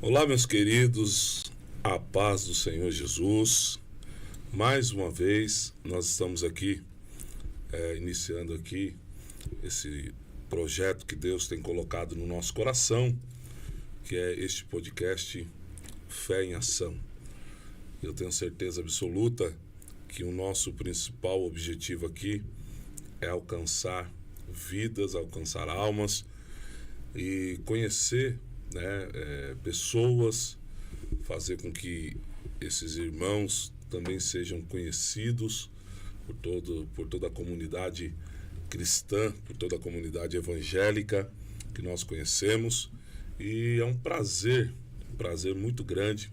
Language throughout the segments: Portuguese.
Olá, meus queridos, a paz do Senhor Jesus. Mais uma vez, nós estamos aqui, iniciando aqui esse projeto que Deus tem colocado no nosso coração, que é este podcast Fé em Ação. Eu tenho certeza absoluta que o nosso principal objetivo aqui é alcançar vidas, alcançar almas e conhecer pessoas, fazer com que esses irmãos também sejam conhecidos por toda a comunidade cristã, por toda a comunidade evangélica que nós conhecemos. E é um prazer muito grande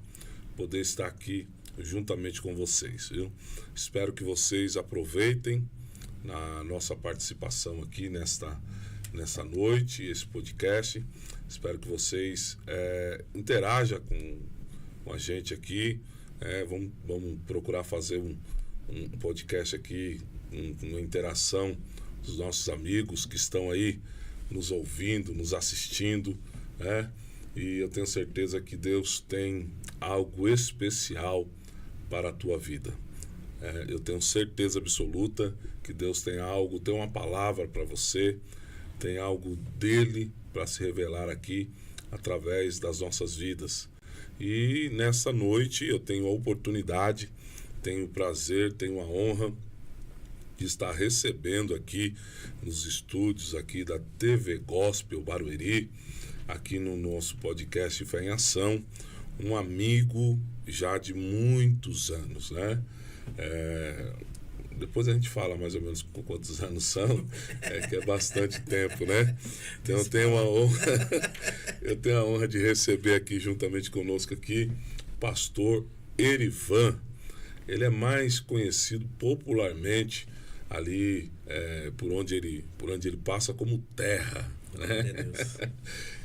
poder estar aqui juntamente com vocês, viu? Espero que vocês aproveitem na nossa participação aqui nessa noite, esse podcast. Espero que vocês interajam com a gente aqui. Vamos procurar fazer um podcast aqui, uma interação dos nossos amigos que estão aí nos ouvindo, nos assistindo, E eu tenho certeza que Deus tem algo especial para a tua vida. Eu tenho certeza absoluta que Deus tem uma palavra para você, tem algo dele para se revelar aqui através das nossas vidas. E nessa noite eu tenho a oportunidade, tenho o prazer, tenho a honra de estar recebendo aqui nos estúdios aqui da TV Gospel Barueri, aqui no nosso podcast Fé em Ação, um amigo já de muitos anos, né? Depois a gente fala mais ou menos quantos anos são, que é bastante tempo, né? Então eu tenho a honra de receber aqui juntamente conosco aqui o pastor Erivan. Ele é mais conhecido popularmente ali por onde ele passa como Terra, né?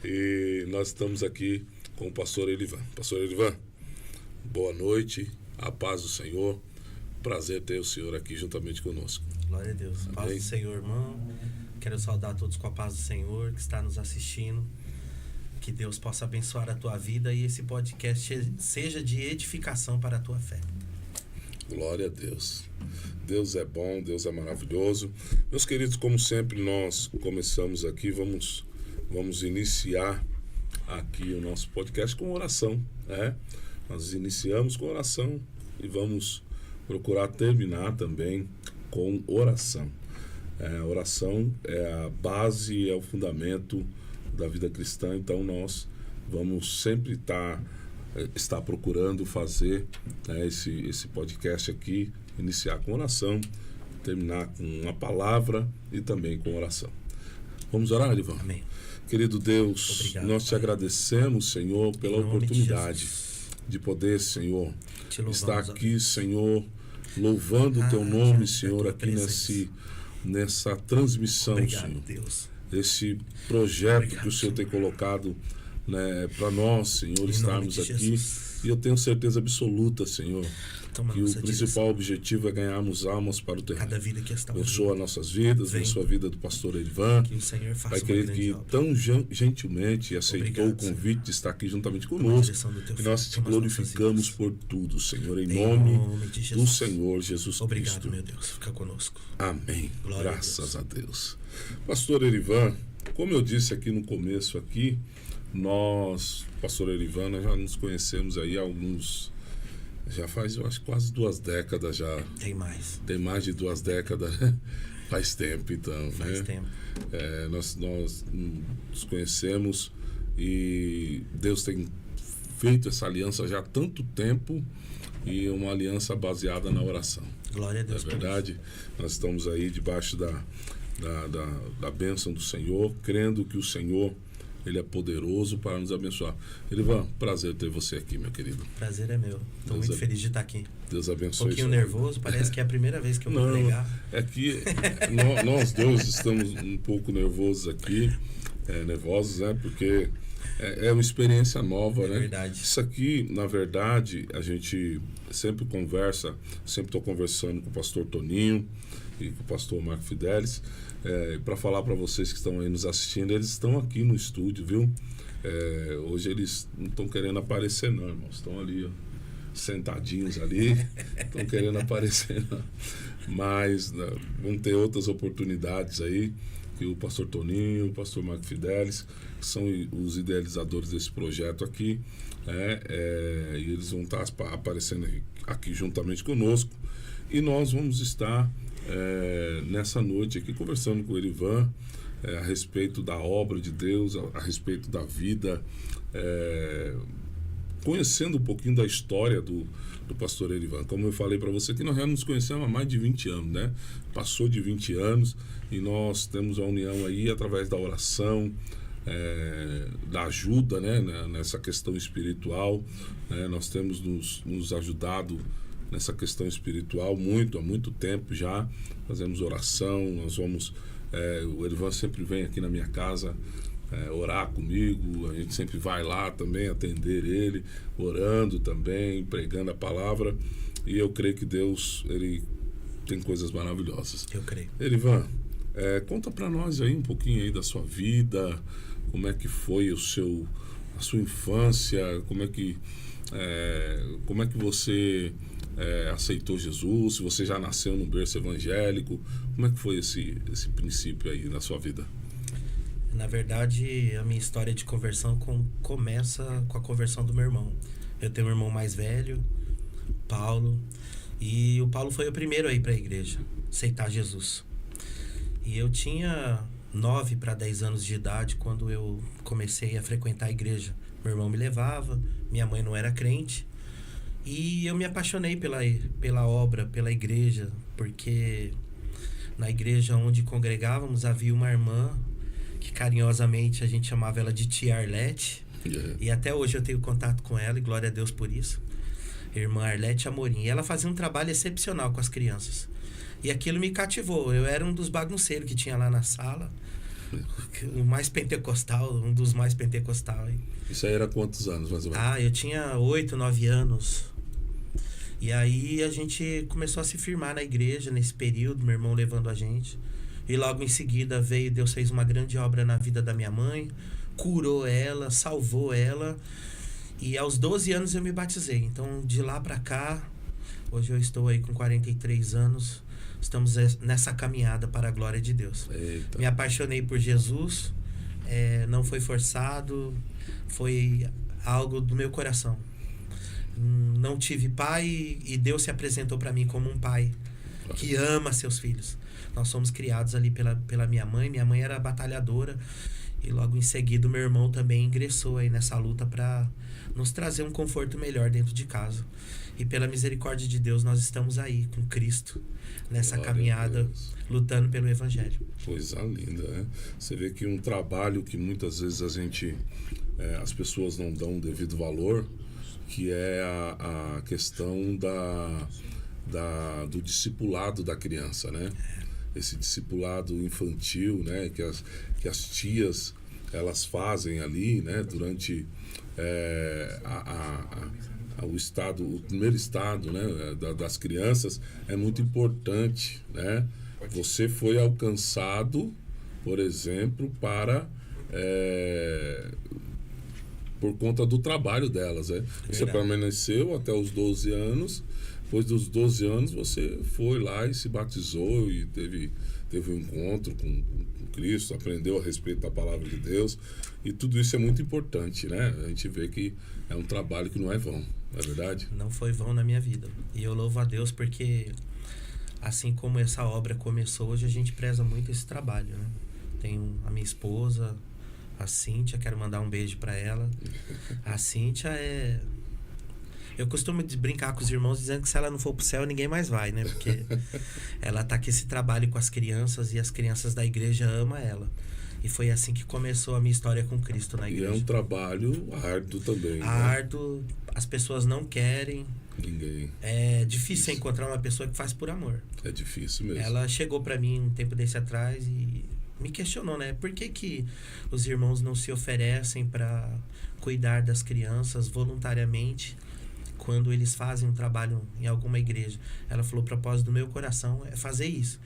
E nós estamos aqui com o pastor Erivan. Pastor Erivan, boa noite, a paz do Senhor. Prazer ter o Senhor aqui juntamente conosco. Glória a Deus. Amém. Paz do Senhor, irmão. Quero saudar todos com a paz do Senhor que está nos assistindo. Que Deus possa abençoar a tua vida e esse podcast seja de edificação para a tua fé. Glória a Deus. Deus é bom, Deus é maravilhoso. Meus queridos, como sempre, nós começamos aqui, vamos iniciar aqui o nosso podcast com oração, né? Nós iniciamos com oração e vamos procurar terminar também com oração. A oração é a base, é o fundamento da vida cristã, então nós vamos sempre estar procurando fazer esse podcast aqui, iniciar com oração, terminar com uma palavra e também com oração. Vamos orar, Ivan? Amém. Querido Deus, obrigado, nós te agradecemos, Senhor, pela oportunidade de poder, Senhor, estar aqui, Senhor, louvando o teu nome, Senhor, aqui nessa transmissão, obrigado, Senhor. Deus. Esse projeto que o Senhor tem colocado, para nós, Senhor, estarmos aqui. Jesus. E eu tenho certeza absoluta, Senhor, que o principal objetivo é ganharmos almas para o terreno. Cada vida que está abençoa nossas vidas, abençoa a vida do pastor Erivan. Que o Senhor faça Pai querido, que tão gentilmente aceitou o convite de estar aqui juntamente conosco. E nós te glorificamos por tudo, Senhor, em nome do Senhor Jesus Cristo. Cristo. Meu Deus, fica conosco. Amém. Glória Graças a Deus. Pastor Erivan, como eu disse aqui no começo aqui, nós, pastor Erivan, nós já nos conhecemos aí há já faz, eu acho, quase 2 décadas já. Tem mais. Tem mais de 2 décadas. Faz tempo, então. Faz tempo. Nós nos conhecemos e Deus tem feito essa aliança já há tanto tempo e uma aliança baseada na oração. Glória a Deus. É verdade. Nós estamos aí debaixo da bênção do Senhor, crendo que o Senhor, Ele é poderoso para nos abençoar. Erivan, prazer ter você aqui, meu querido. Prazer é meu. Estou muito feliz de estar aqui. Deus abençoe. Um pouquinho nervoso, parece que é a primeira vez que eu vou pregar. É que nós dois estamos um pouco nervosos aqui, nervosos, né? Porque é uma experiência nova, né? Verdade. Isso aqui, na verdade, a gente sempre conversa, sempre estou conversando com o pastor Toninho e com o pastor Marco Fidelis, para falar para vocês que estão aí nos assistindo, eles estão aqui no estúdio, viu? Hoje eles não estão querendo aparecer não, irmãos. Estão ali, ó, sentadinhos ali, estão querendo aparecer não. Mas vão ter outras oportunidades aí, que o pastor Toninho, o pastor Marco Fidelis, que são os idealizadores desse projeto aqui, e eles vão estar aparecendo aqui juntamente conosco, e nós vamos estar nessa noite aqui conversando com o Erivan a respeito da obra de Deus, a respeito da vida, conhecendo um pouquinho da história do pastor Erivan. Como eu falei para você, que nós já nos conhecemos há mais de 20 anos, né? Passou de 20 anos e nós temos a união aí através da oração, da ajuda, né? Nessa questão espiritual, né? Nós temos nos ajudado nessa questão espiritual há muito tempo já. Fazemos oração, nós vamos... o Erivan sempre vem aqui na minha casa orar comigo, a gente sempre vai lá também atender ele, orando também, pregando a palavra, e eu creio que Deus, ele tem coisas maravilhosas. Eu creio. Erivan, conta para nós aí um pouquinho aí da sua vida, como é que foi a sua infância, como é que você aceitou Jesus, se você já nasceu num berço evangélico, como é que foi esse princípio aí na sua vida? Na verdade, a minha história de conversão começa com a conversão do meu irmão. Eu tenho um irmão mais velho, Paulo, e o Paulo foi o primeiro a ir para a igreja, aceitar Jesus. E eu tinha 9 para 10 anos de idade quando eu comecei a frequentar a igreja. Meu irmão me levava, minha mãe não era crente, e eu me apaixonei pela obra, pela igreja, porque na igreja onde congregávamos havia uma irmã que carinhosamente a gente chamava ela de Tia Arlete, e até hoje eu tenho contato com ela, e glória a Deus por isso, irmã Arlete Amorim. E ela fazia um trabalho excepcional com as crianças, e aquilo me cativou. Eu era um dos bagunceiros que tinha lá na sala, o mais pentecostal, um dos mais pentecostal. Isso aí era quantos anos, mais ou menos? Eu tinha 8, 9 anos. E aí a gente começou a se firmar na igreja nesse período, meu irmão levando a gente. E logo em seguida Deus fez uma grande obra na vida da minha mãe, curou ela, salvou ela. E aos 12 anos eu me batizei. Então de lá pra cá, hoje eu estou aí com 43 anos, estamos nessa caminhada para a glória de Deus. Eita. Me apaixonei por Jesus, não foi forçado, foi algo do meu coração. Não tive pai e Deus se apresentou para mim como um pai que ama seus filhos. Nós somos criados ali pela minha mãe. Minha mãe era batalhadora, e logo em seguida o meu irmão também ingressou aí nessa luta para nos trazer um conforto melhor dentro de casa. E pela misericórdia de Deus nós estamos aí com Cristo nessa caminhada, lutando pelo Evangelho. Coisa linda, né? Você vê que um trabalho que muitas vezes as pessoas não dão o devido valor, que é a questão do discipulado da criança, né? Esse discipulado infantil, né? Que as tias elas fazem ali, né? Durante o primeiro estado, né? Das crianças, é muito importante, né? Você foi alcançado, por exemplo, por conta do trabalho delas, né? Você permaneceu até os 12 anos. Depois dos 12 anos você foi lá e se batizou e teve um encontro com Cristo, aprendeu a respeito da palavra de Deus, e tudo isso é muito importante, né? A gente vê que é um trabalho que não é vão, não é verdade? Não foi vão na minha vida, e eu louvo a Deus porque assim como essa obra começou, hoje a gente preza muito esse trabalho, né? Tenho a minha esposa, a Cíntia, quero mandar um beijo para ela. A Cíntia eu costumo brincar com os irmãos dizendo que se ela não for pro céu, ninguém mais vai, né? Porque ela tá com esse trabalho com as crianças, e as crianças da igreja amam ela. E foi assim que começou a minha história com Cristo na igreja. E é um trabalho árduo também, árduo, né? As pessoas não querem. Ninguém. É difícil encontrar uma pessoa que faz por amor. É difícil mesmo. Ela chegou para mim um tempo desse atrás e me questionou, né? Por que os irmãos não se oferecem para cuidar das crianças voluntariamente quando eles fazem um trabalho em alguma igreja? Ela falou: o propósito do meu coração é fazer isso.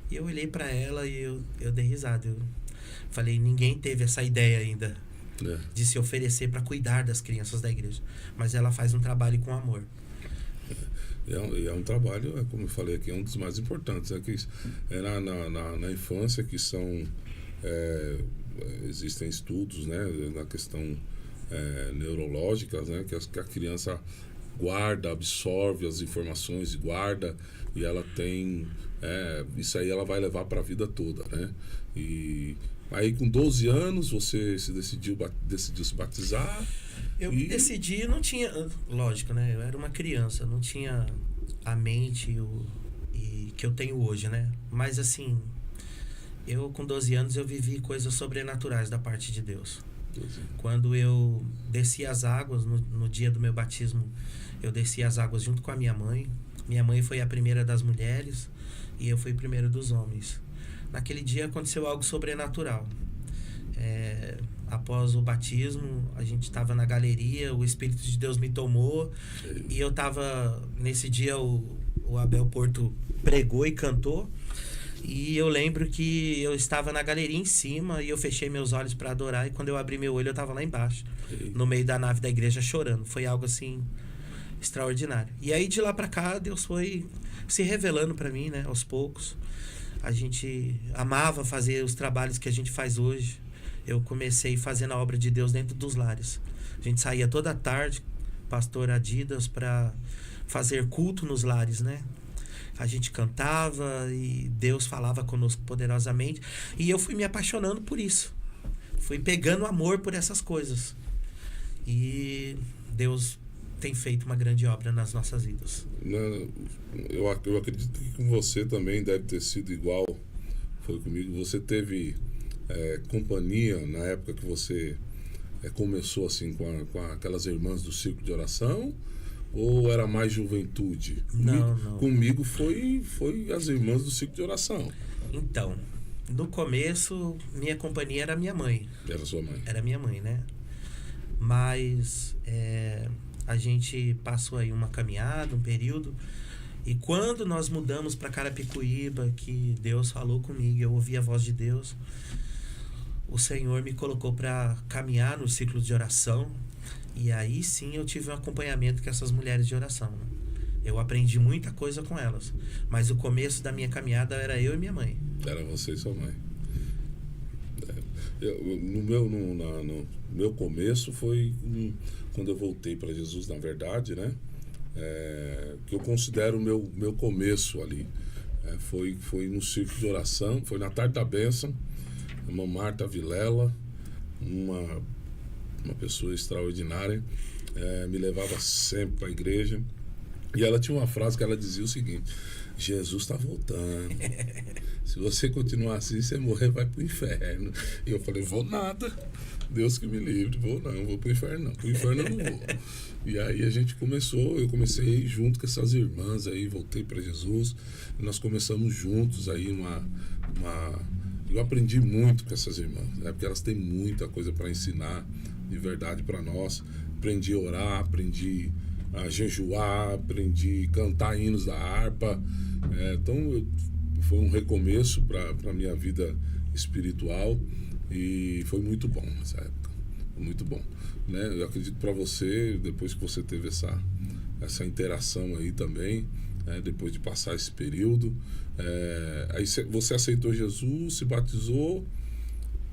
E eu olhei para ela e eu dei risada. Eu falei: ninguém teve essa ideia ainda. de se oferecer para cuidar das crianças da igreja. Mas ela faz um trabalho com amor. É um trabalho, como eu falei aqui, é um dos mais importantes. Que na infância que são... existem estudos, né, na questão neurológica, né, que a criança guarda, absorve as informações, guarda, e ela tem... isso aí ela vai levar para a vida toda, né? E aí com 12 anos você decidiu se batizar? Eu decidi, não tinha... Lógico, né? Eu era uma criança, não tinha a mente que eu tenho hoje, né? Mas assim, eu com 12 anos eu vivi coisas sobrenaturais da parte de Deus. Quando eu desci as águas, no dia do meu batismo, eu desci as águas junto com a minha mãe. Minha mãe foi a primeira das mulheres e eu fui o primeiro dos homens. Naquele dia aconteceu algo sobrenatural. Após o batismo, a gente estava na galeria, o Espírito de Deus me tomou e eu estava... Nesse dia o Abel Porto pregou e cantou. E eu lembro que eu estava na galeria em cima e eu fechei meus olhos para adorar. E quando eu abri meu olho, eu estava lá embaixo, no meio da nave da igreja, chorando. Foi algo assim extraordinário. E aí de lá para cá, Deus foi se revelando para mim, né, aos poucos. A gente amava fazer os trabalhos que a gente faz hoje. Eu comecei fazendo a obra de Deus dentro dos lares. A gente saía toda tarde, pastor Adidas, para fazer culto nos lares, né? A gente cantava e Deus falava conosco poderosamente. E eu fui me apaixonando por isso. Fui pegando amor por essas coisas. E Deus tem feito uma grande obra nas nossas vidas. Eu acredito que com você também deve ter sido igual. Foi comigo. Você teve companhia na época que você começou assim com aquelas irmãs do círculo de oração? Ou era mais juventude? Não. Comigo foi as irmãs do ciclo de oração. Então, no começo, minha companhia era minha mãe. Era sua mãe? Era minha mãe, né? Mas a gente passou aí uma caminhada, um período. E quando nós mudamos para Carapicuíba, que Deus falou comigo, eu ouvi a voz de Deus, o Senhor me colocou para caminhar no ciclo de oração. E aí sim eu tive um acompanhamento com essas mulheres de oração, né? Eu aprendi muita coisa com elas. Mas o começo da minha caminhada era eu e minha mãe. Era você e sua mãe. No meu começo foi quando eu voltei para Jesus, na verdade, né? Que eu considero o meu começo ali. Foi no círculo de oração, foi na tarde da bênção. A irmã Marta Vilela, uma pessoa extraordinária, me levava sempre para a igreja. E ela tinha uma frase que ela dizia o seguinte: Jesus está voltando. Se você continuar assim, você morrer, vai para o inferno. E eu falei: vou nada. Deus que me livre. Vou para o inferno não. Para o inferno eu não vou. E aí eu comecei junto com essas irmãs aí, voltei para Jesus. E nós começamos juntos aí eu aprendi muito com essas irmãs, né? Porque elas têm muita coisa para ensinar de verdade para nós. Aprendi a orar, aprendi a jejuar, aprendi a cantar hinos da harpa. Então foi um recomeço para a minha vida espiritual e foi muito bom nessa época, muito bom, né? Eu acredito para você, depois que você teve essa interação aí também, depois de passar esse período, aí você aceitou Jesus, se batizou.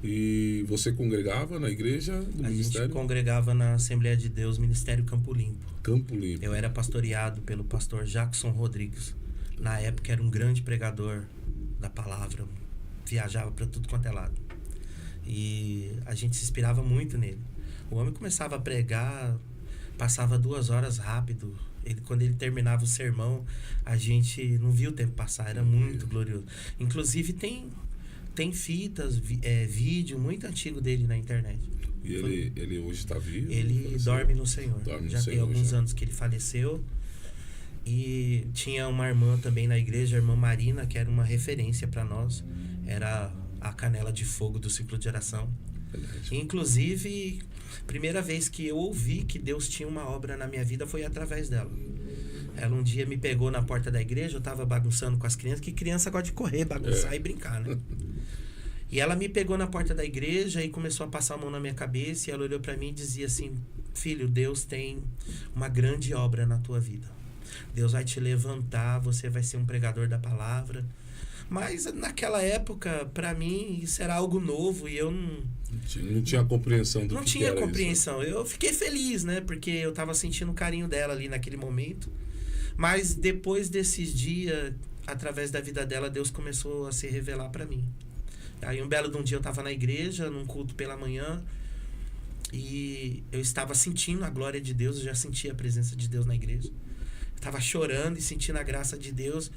E você congregava na igreja do ministério? A gente congregava na Assembleia de Deus, Ministério Campo Limpo. Campo Limpo. Eu era pastoreado pelo pastor Jackson Rodrigues. Na época era um grande pregador da palavra. Viajava para tudo quanto é lado. E a gente se inspirava muito nele. O homem começava a pregar, passava 2 horas rápido. Quando ele terminava o sermão, a gente não via o tempo passar. Era muito glorioso. Inclusive tem fitas, vídeo muito antigo dele na internet. E ele hoje está vivo? Ele dorme no Senhor. Já tem alguns já. anos que ele faleceu. E tinha uma irmã também na igreja, a irmã Marina, que era uma referência para nós. Era a canela de fogo do ciclo de oração. Inclusive, primeira vez que eu ouvi que Deus tinha uma obra na minha vida foi através dela. Ela um dia me pegou na porta da igreja, eu estava bagunçando com as crianças, que criança gosta de correr, bagunçar e brincar, né? E ela me pegou na porta da igreja e começou a passar a mão na minha cabeça. E ela olhou para mim e dizia assim: filho, Deus tem uma grande obra na tua vida. Deus vai te levantar, você vai ser um pregador da palavra. Mas naquela época, para mim, isso era algo novo e eu não tinha compreensão do não que tinha era compreensão. isso. Eu fiquei feliz, né? Porque eu tava sentindo o carinho dela ali naquele momento. Mas depois desses dias, através da vida dela, Deus começou a se revelar para mim. Aí um belo de um dia eu tava na igreja, num culto pela manhã, e eu estava sentindo a glória de Deus, eu já sentia a presença de Deus na igreja. Eu tava chorando e sentindo a graça de Deus,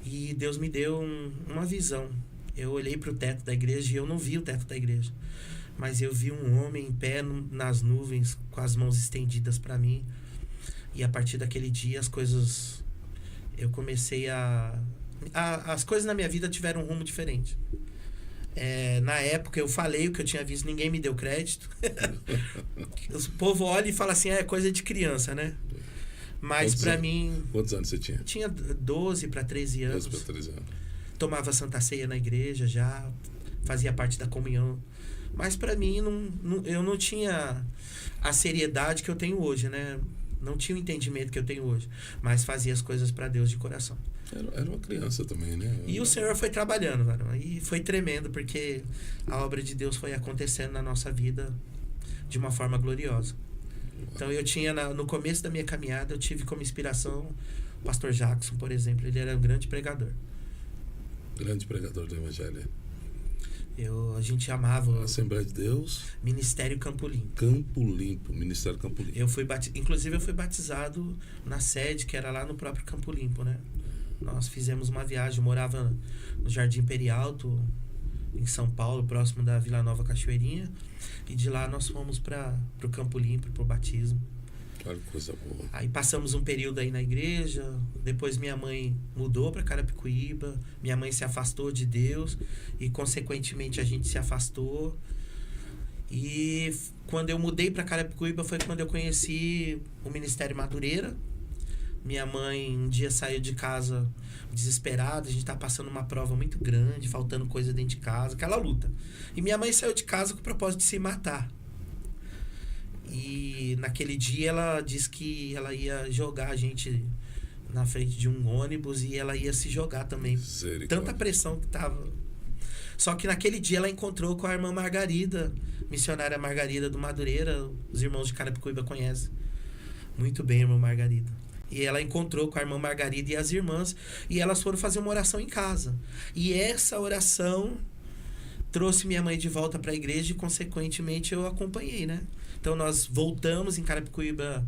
e Deus me deu uma visão. Eu olhei para o teto da igreja e eu não vi o teto da igreja, mas eu vi um homem em pé nas nuvens, com as mãos estendidas para mim. E a partir daquele dia as coisas... Eu comecei as coisas na minha vida tiveram um rumo diferente. Na época eu falei o que eu tinha visto, ninguém me deu crédito. O povo olha e fala assim: é coisa de criança, né? Mas pra mim... Quantos anos você tinha? Eu tinha 12 para 13 anos. 12 para 13 anos. Tomava Santa Ceia na igreja já, fazia parte da comunhão. Mas pra mim eu não tinha a seriedade que eu tenho hoje, né? Não tinha o entendimento que eu tenho hoje, mas fazia as coisas para Deus de coração. Era uma criança também, né? E o Senhor foi trabalhando, varão. E foi tremendo, porque a obra de Deus foi acontecendo na nossa vida de uma forma gloriosa. Então eu tinha, no começo da minha caminhada, eu tive como inspiração o pastor Jackson, por exemplo. Ele era um grande pregador. Grande pregador do Evangelho. A gente amava... Assembleia de Deus. Ministério Campo Limpo. Campo Limpo, Ministério Campo Limpo. Inclusive eu fui batizado na sede, que era lá no próprio Campo Limpo, né? Nós fizemos uma viagem, eu morava no Jardim Perialto, em São Paulo, próximo da Vila Nova Cachoeirinha. E de lá nós fomos para o Campo Limpo, para o batismo. Olha que coisa boa. Aí passamos um período aí na igreja, depois minha mãe mudou para Carapicuíba, minha mãe se afastou de Deus e consequentemente a gente se afastou. E quando eu mudei para Carapicuíba foi quando eu conheci o Ministério Madureira. Minha mãe um dia saiu de casa desesperada, a gente tá passando uma prova muito grande, faltando coisa dentro de casa, aquela luta. E minha mãe saiu de casa com o propósito de se matar. E naquele dia ela disse que ela ia jogar a gente na frente de um ônibus e ela ia se jogar também. Tanta pressão que tava. Só que naquele dia ela encontrou com a irmã Margarida, missionária Margarida do Madureira. Os irmãos de Carapicuíba conhecem muito bem a irmã Margarida. E ela encontrou com a irmã Margarida e as irmãs, e elas foram fazer uma oração em casa. E essa oração trouxe minha mãe de volta para a igreja e consequentemente eu acompanhei, né? Então nós voltamos em Carapicuíba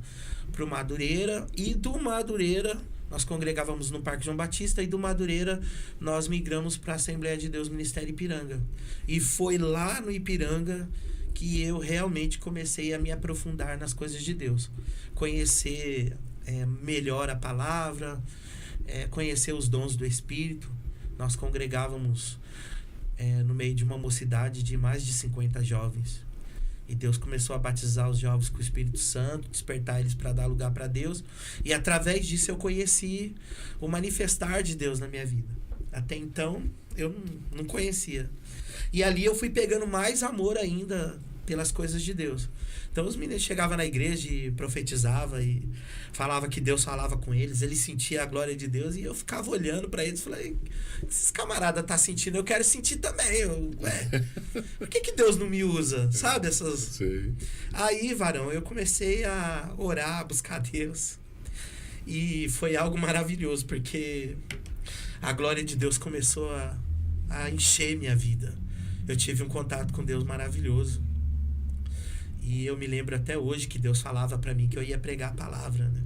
para o Madureira, e do Madureira nós congregávamos no Parque João Batista, e do Madureira nós migramos para a Assembleia de Deus Ministério Ipiranga. E foi lá no Ipiranga que eu realmente comecei a me aprofundar nas coisas de Deus. Conhecer melhor a palavra, conhecer os dons do Espírito. Nós congregávamos no meio de uma mocidade de mais de 50 jovens. E Deus começou a batizar os jovens com o Espírito Santo, despertar eles para dar lugar para Deus. E através disso eu conheci o manifestar de Deus na minha vida. Até então eu não conhecia. E ali eu fui pegando mais amor ainda pelas coisas de Deus. Então os meninos chegavam na igreja e profetizavam e falava que Deus falava com eles, eles sentiam a glória de Deus, e eu ficava olhando para eles e falei: esses camaradas tá sentindo, eu quero sentir também. Por que Deus não me usa? Sabe essas... Sim. Aí, varão, eu comecei a orar, a buscar Deus, e foi algo maravilhoso, porque a glória de Deus começou a encher minha vida. Eu tive um contato com Deus maravilhoso. E eu me lembro até hoje que Deus falava para mim que eu ia pregar a palavra, né?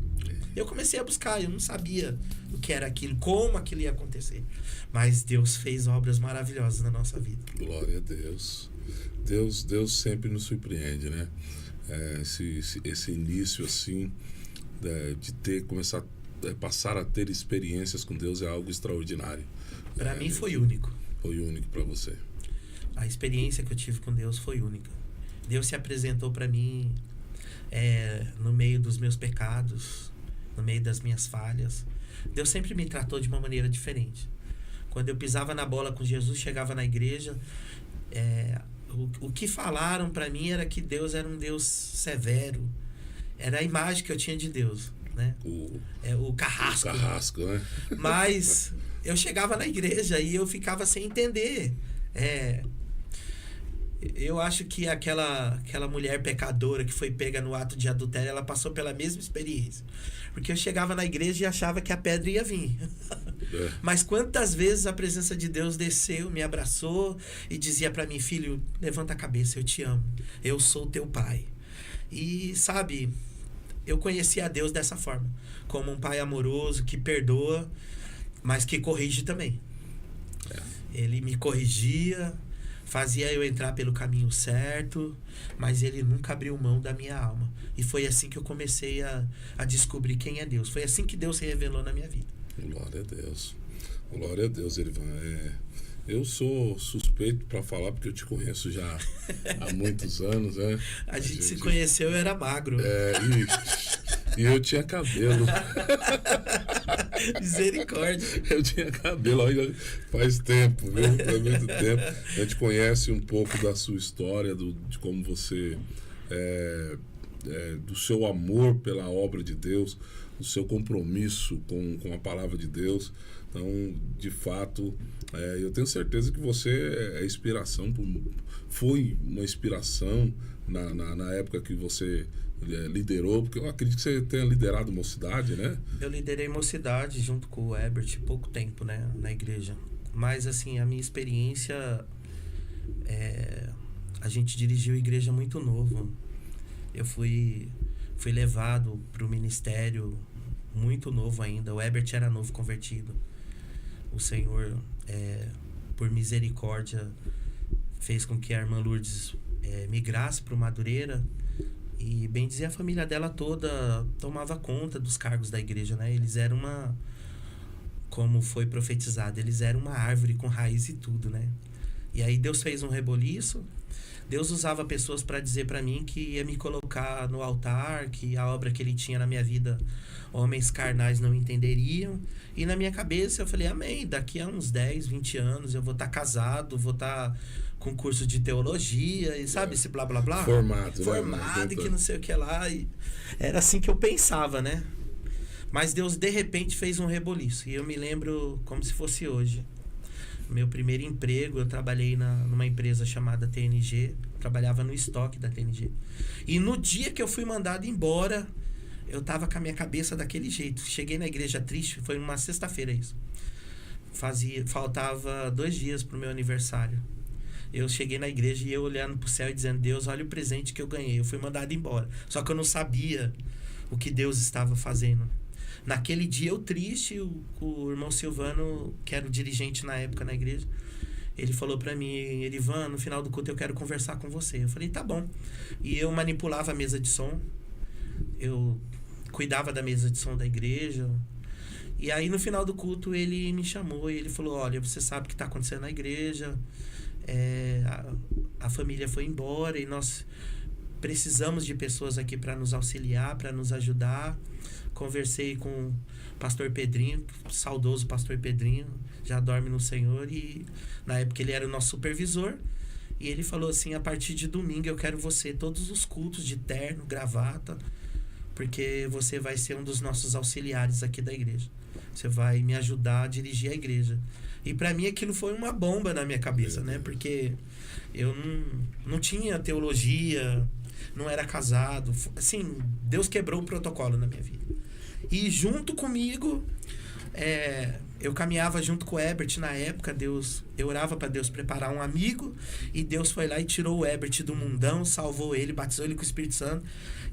Eu comecei a buscar, eu não sabia o que era aquilo, como aquilo ia acontecer. Mas Deus fez obras maravilhosas na nossa vida. Glória a Deus. Deus sempre nos surpreende, né? Esse início assim, de passar a ter experiências com Deus é algo extraordinário. Para mim foi único. Foi único para você. A experiência que eu tive com Deus foi única. Deus se apresentou para mim no meio dos meus pecados, no meio das minhas falhas. Deus sempre me tratou de uma maneira diferente. Quando eu pisava na bola com Jesus, chegava na igreja, o que falaram para mim era que Deus era um Deus severo. Era a imagem que eu tinha de Deus, né? O carrasco. O carrasco, né? Mas eu chegava na igreja e eu ficava sem entender. Eu acho que aquela mulher pecadora que foi pega no ato de adultério, ela passou pela mesma experiência. Porque eu chegava na igreja e achava que a pedra ia vir. Mas quantas vezes a presença de Deus desceu, me abraçou e dizia para mim: filho, levanta a cabeça, eu te amo. Eu sou teu pai. E, sabe, eu conheci a Deus dessa forma. Como um pai amoroso, que perdoa, mas que corrige também. Ele me corrigia, fazia eu entrar pelo caminho certo, mas ele nunca abriu mão da minha alma. E foi assim que eu comecei a descobrir quem é Deus. Foi assim que Deus se revelou na minha vida. Glória a Deus. Glória a Deus, Erivan. Eu sou suspeito para falar porque eu te conheço já há muitos anos, né? A gente se conheceu, eu era magro. E eu tinha cabelo. Misericórdia. Eu tinha cabelo, olha, faz tempo, viu? Faz muito tempo. A gente conhece um pouco da sua história, de como você, do seu amor pela obra de Deus, do seu compromisso com a palavra de Deus. Então, de fato, eu tenho certeza que você é inspiração, foi uma inspiração na época que você liderou, porque eu acredito que você tenha liderado Mocidade, né? Eu liderei Mocidade junto com o Herbert, pouco tempo, né, na igreja. Mas, assim, a minha experiência, a gente dirigiu a igreja muito novo. Eu fui levado para o ministério muito novo ainda. O Herbert era novo convertido. O Senhor, por misericórdia, fez com que a irmã Lourdes migrasse para o Madureira. E, bem dizer, a família dela toda tomava conta dos cargos da igreja, né? Eles eram como foi profetizado, eles eram uma árvore com raiz e tudo, né? E aí Deus fez um reboliço. Deus usava pessoas para dizer para mim que ia me colocar no altar, que a obra que ele tinha na minha vida, homens carnais não entenderiam. E na minha cabeça eu falei: amém, daqui a uns 10, 20 anos eu vou estar casado, vou estar com curso de teologia, e sabe, esse blá blá blá. Formado, né? E que não sei o que lá. E era assim que eu pensava, né? Mas Deus de repente fez um reboliço. E eu me lembro como se fosse hoje. Meu primeiro emprego, eu trabalhei numa empresa chamada TNG, trabalhava no estoque da TNG. E no dia que eu fui mandado embora, eu tava com a minha cabeça daquele jeito. Cheguei na igreja triste, foi uma sexta-feira isso. Faltava 2 dias pro meu aniversário. Eu cheguei na igreja e eu olhando pro céu e dizendo: Deus, olha o presente que eu ganhei. Eu fui mandado embora. Só que eu não sabia o que Deus estava fazendo. Naquele dia eu triste, o irmão Silvano, que era o dirigente na época na igreja, ele falou pra mim: Erivan, no final do culto eu quero conversar com você. Eu falei: tá bom. E eu manipulava a mesa de som, eu cuidava da mesa de som da igreja. E aí no final do culto ele me chamou e ele falou: olha, você sabe o que está acontecendo na igreja, a família foi embora e nós precisamos de pessoas aqui para nos auxiliar, para nos ajudar. Conversei com o pastor Pedrinho, saudoso pastor Pedrinho, já dorme no Senhor, e na época ele era o nosso supervisor, e ele falou assim: a partir de domingo eu quero você todos os cultos de terno, gravata, porque você vai ser um dos nossos auxiliares aqui da igreja, você vai me ajudar a dirigir a igreja. E para mim aquilo foi uma bomba na minha cabeça, né? Porque eu não tinha teologia, não era casado, assim, Deus quebrou o protocolo na minha vida. E junto comigo, eu caminhava junto com o Herbert na época. Eu orava para Deus preparar um amigo, e Deus foi lá e tirou o Herbert do mundão, salvou ele, batizou ele com o Espírito Santo,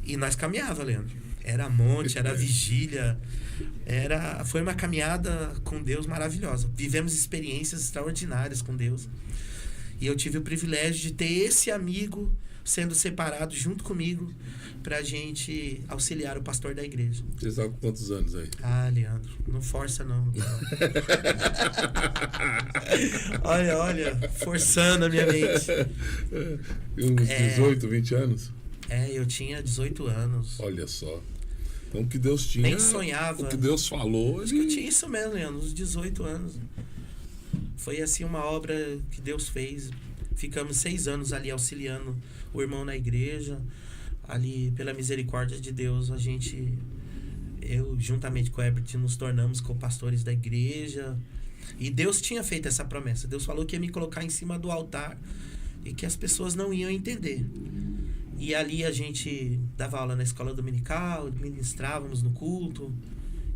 e nós caminhava, Leandro. Era monte, era vigília, foi uma caminhada com Deus maravilhosa. Vivemos experiências extraordinárias com Deus. E eu tive o privilégio de ter esse amigo sendo separado junto comigo pra gente auxiliar o pastor da igreja. Você está com quantos anos aí? Ah, Leandro, não força não. olha, forçando a minha mente. Uns 18, 20 anos? Eu tinha 18 anos. Olha só. Então o que Deus tinha... Nem sonhava. O que Deus falou... Acho que eu tinha isso mesmo, Leandro, uns 18 anos. Foi assim uma obra que Deus fez. Ficamos 6 anos ali auxiliando o irmão na igreja. Ali, pela misericórdia de Deus, eu juntamente com o Herbert nos tornamos co-pastores da igreja. E Deus tinha feito essa promessa. Deus falou que ia me colocar em cima do altar e que as pessoas não iam entender. E ali a gente dava aula na escola dominical, ministrávamos no culto,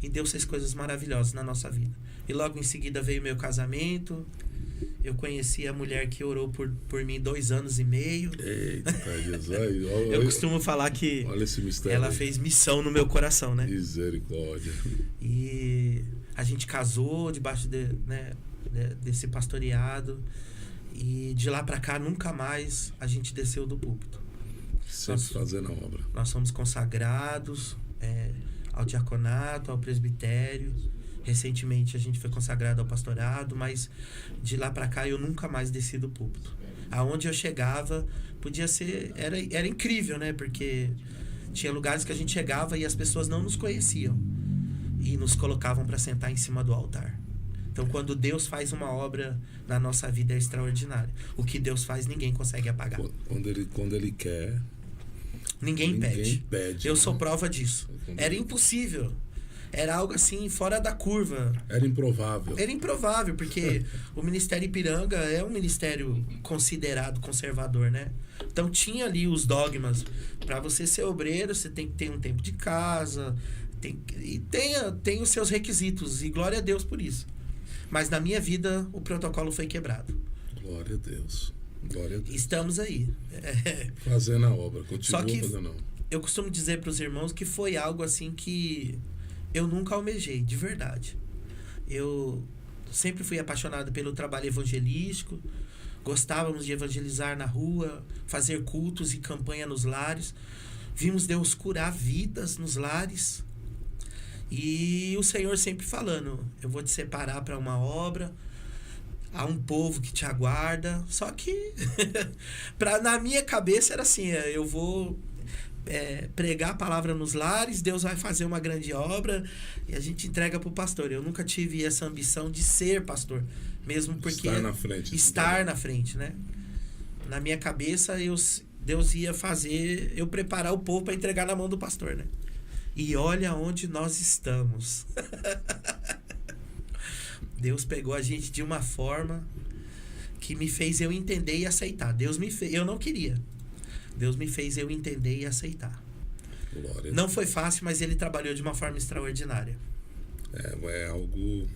e Deus fez coisas maravilhosas na nossa vida. E logo em seguida veio meu casamento. Eu conheci a mulher que orou por mim 2 anos e meio. Eita, Jesus. Eu costumo falar que olha esse mistério ela aí. fez missão no meu coração, né? Misericórdia. E a gente casou debaixo desse pastoreado. E de lá pra cá, nunca mais a gente desceu do púlpito. Sempre fazendo a obra. Nós somos consagrados ao diaconato, ao presbitério. Recentemente a gente foi consagrado ao pastorado, mas de lá pra cá eu nunca mais desci do púlpito. Aonde eu chegava, podia ser... Era incrível, né? Porque tinha lugares que a gente chegava e as pessoas não nos conheciam. E nos colocavam para sentar em cima do altar. Então, quando Deus faz uma obra na nossa vida, é extraordinário. O que Deus faz, ninguém consegue apagar. Quando ele quer... Ninguém impede. Eu né? sou prova disso. Era impossível. Era algo assim, fora da curva. Era improvável. Era improvável, porque o Ministério Ipiranga é um ministério considerado conservador, né? Então tinha ali os dogmas. Para você ser obreiro, você tem que ter um tempo de casa, tem os seus requisitos, e glória a Deus por isso. Mas na minha vida, o protocolo foi quebrado. Glória a Deus. Glória a Deus. Estamos aí. Fazendo a obra, continua Só que fazendo a obra. Eu costumo dizer para os irmãos que foi algo assim que eu nunca almejei, de verdade. Eu sempre fui apaixonado pelo trabalho evangelístico, gostávamos de evangelizar na rua, fazer cultos e campanha nos lares. Vimos Deus curar vidas nos lares. E o Senhor sempre falando, eu vou te separar para uma obra, há um povo que te aguarda. Só que na minha cabeça era assim, eu vou pregar a palavra nos lares, Deus vai fazer uma grande obra e a gente entrega para o pastor. Eu nunca tive essa ambição de ser pastor, mesmo porque estar na frente, né? Na minha cabeça, Deus ia fazer eu preparar o povo para entregar na mão do pastor, né? E olha onde nós estamos. Deus pegou a gente de uma forma que me fez eu entender e aceitar. Eu não queria. Deus me fez eu entender e aceitar. Glória. Não foi fácil, mas ele trabalhou de uma forma extraordinária. É algo...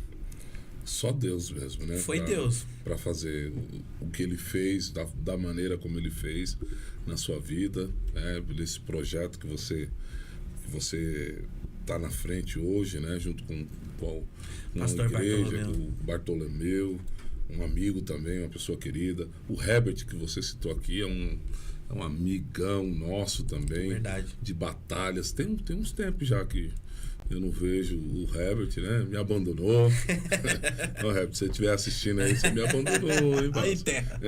Só Deus mesmo, né? Foi Deus. Para fazer o que ele fez, da maneira como ele fez na sua vida, esse projeto que você está na frente hoje, né? Junto com uma igreja, com o Bartolomeu, um amigo também, uma pessoa querida. O Herbert, que você citou aqui, é um amigão nosso também. Verdade. De batalhas. Tem uns tempos já que eu não vejo o Herbert, né? Me abandonou. Não, Herbert, se você estiver assistindo aí, você me abandonou, hein, aí terra.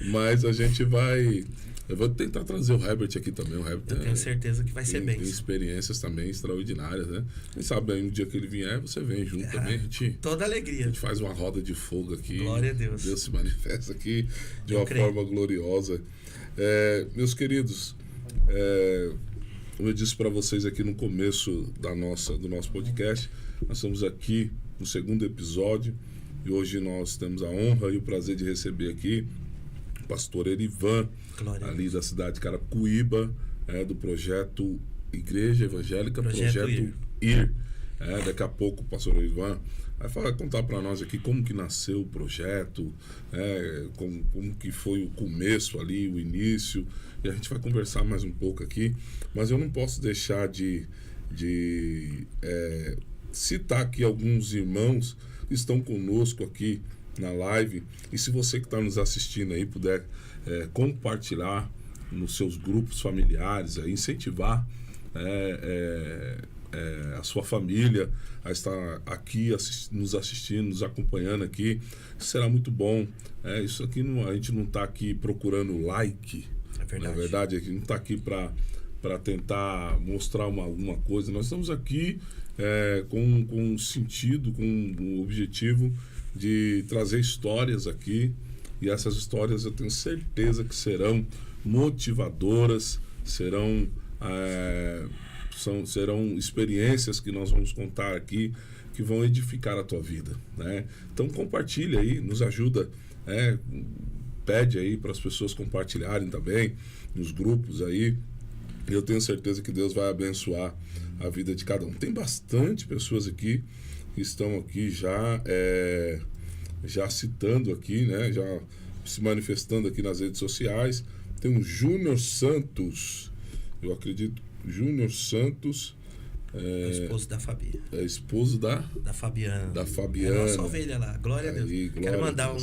Mas a gente vai... Eu vou tentar trazer o Herbert aqui também. O Herbert eu tenho certeza que vai ser bem. Tem experiências também extraordinárias, né? Quem sabe aí no dia que ele vier, você vem junto também. Toda alegria. A gente faz uma roda de fogo aqui. Glória a Deus. Deus se manifesta aqui de uma forma gloriosa. Meus queridos, como eu disse para vocês aqui no começo do nosso podcast, nós estamos aqui no 2º episódio e hoje nós temos a honra e o prazer de receber aqui o pastor Erivan, ali da cidade de Carapicuíba, do projeto Igreja Evangélica, projeto IR. Daqui a pouco o pastor Erivan vai contar para nós aqui como que nasceu o projeto, como que foi o começo ali, o início, e a gente vai conversar mais um pouco aqui, mas eu não posso deixar de citar aqui alguns irmãos que estão conosco aqui na live, e se você que está nos assistindo aí puder compartilhar nos seus grupos familiares, incentivar a sua família a estar aqui nos assistindo, nos acompanhando aqui, será muito bom. Isso aqui a gente não está aqui procurando like, na verdade, a gente não está aqui para tentar mostrar alguma coisa. Nós estamos aqui com sentido, com o objetivo de trazer histórias aqui, e essas histórias eu tenho certeza que serão motivadoras, serão experiências que nós vamos contar aqui que vão edificar a tua vida, né? Então compartilha aí, nos ajuda, pede aí para as pessoas compartilharem também nos grupos aí. Eu tenho certeza que Deus vai abençoar a vida de cada um. Tem bastante pessoas aqui que estão aqui já citando aqui, né? Já se manifestando aqui nas redes sociais. Tem o Júnior Santos, eu acredito, Júnior Santos. É o esposo da Fabi. É esposo da Fabiana. Da Fabiana. É a nossa ovelha lá. Glória a Deus. Quero mandar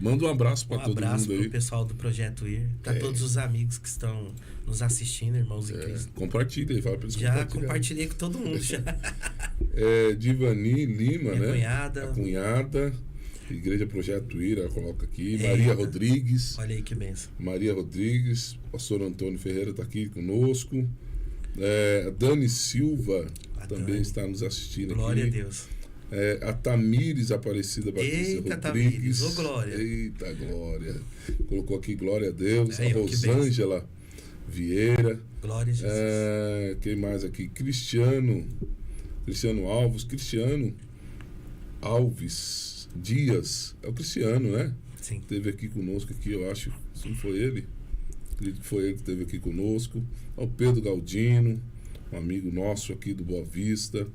Manda um abraço para todo mundo aí. Um abraço pro pessoal do Projeto Ir, para todos os amigos que estão nos assistindo, irmãos em Cristo. Compartilha aí, fala para eles. Já compartilhei com todo mundo. Já. Divani Lima, Minha né? cunhada. A cunhada. Igreja Projeto Ir, ela coloca aqui. Maria Rodrigues. Olha aí que benção. Maria Rodrigues. Pastor Antônio Ferreira está aqui conosco. A Dani Silva também está nos assistindo. Glória aqui. a Deus. A Tamires Aparecida Batista Eita, Rodrigues. Tamires, ô glória. Eita, glória. Colocou aqui Glória a Deus. Aí, a Rosângela Vieira. Glória a Jesus. Quem mais aqui? Cristiano Alves Dias. É o Cristiano, né? Sim. Esteve aqui conosco aqui, eu acho. Se não foi ele. Acredito que foi ele que esteve aqui conosco. O Pedro Galdino, um amigo nosso aqui do Boa Vista.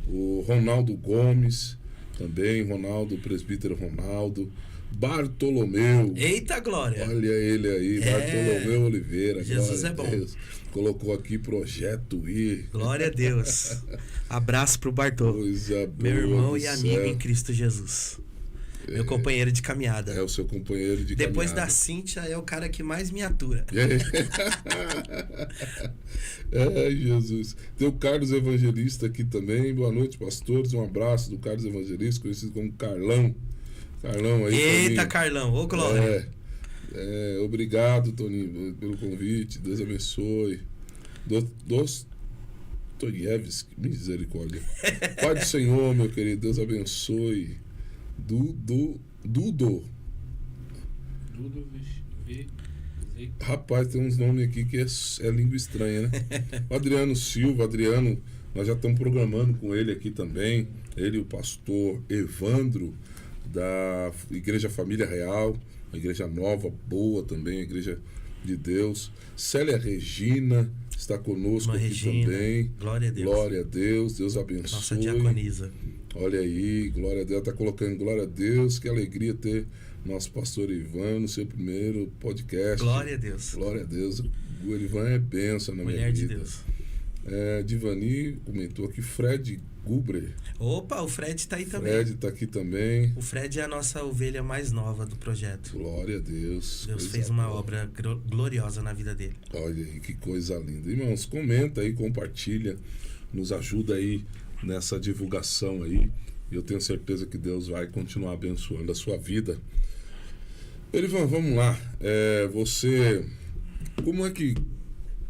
O Ronaldo Gomes, também, o presbítero Ronaldo. Bartolomeu. Eita, glória! Olha ele aí, Bartolomeu Oliveira. Jesus é bom. Deus. Colocou aqui Projeto Ir. Glória a Deus. Abraço pro Bartô. Coisa boa, meu irmão e céu. amigo em Cristo Jesus. Meu companheiro de caminhada. É o seu companheiro de Depois caminhada. da Cíntia, é o cara que mais me atura. Jesus. Tem o Carlos Evangelista aqui também. Boa noite, pastores. Um abraço do Carlos Evangelista, conhecido como Carlão. Carlão aí. Eita, Toninho. Carlão. Ô, glória. Obrigado, Toninho, pelo convite. Deus abençoe. Dostoiévski, misericórdia. Pai do Senhor, meu querido. Deus abençoe. Dudo. Rapaz, tem uns nomes aqui que é língua estranha, né? O Adriano Silva, nós já estamos programando com ele aqui também. Ele e o pastor Evandro, da Igreja Família Real, uma igreja nova, boa também, a Igreja de Deus. Célia Regina está conosco aqui também. Glória a Deus. Glória a Deus, Deus abençoe. Nossa diaconisa. Olha aí, glória a Deus, está colocando glória a Deus, que alegria ter nosso pastor Ivan no seu primeiro podcast. Glória a Deus. Glória a Deus. O Ivan é bênção na minha vida. Mulher de Deus. Divani comentou aqui, Fred Gubre. Opa, o Fred está aí também. Fred está aqui também. O Fred é a nossa ovelha mais nova do projeto. Glória a Deus. Deus fez uma obra gloriosa na vida dele. Olha aí, que coisa linda. Irmãos, comenta aí, compartilha, nos ajuda aí nessa divulgação aí. Eu tenho certeza que Deus vai continuar abençoando a sua vida. Elivan, vamos lá. Como é que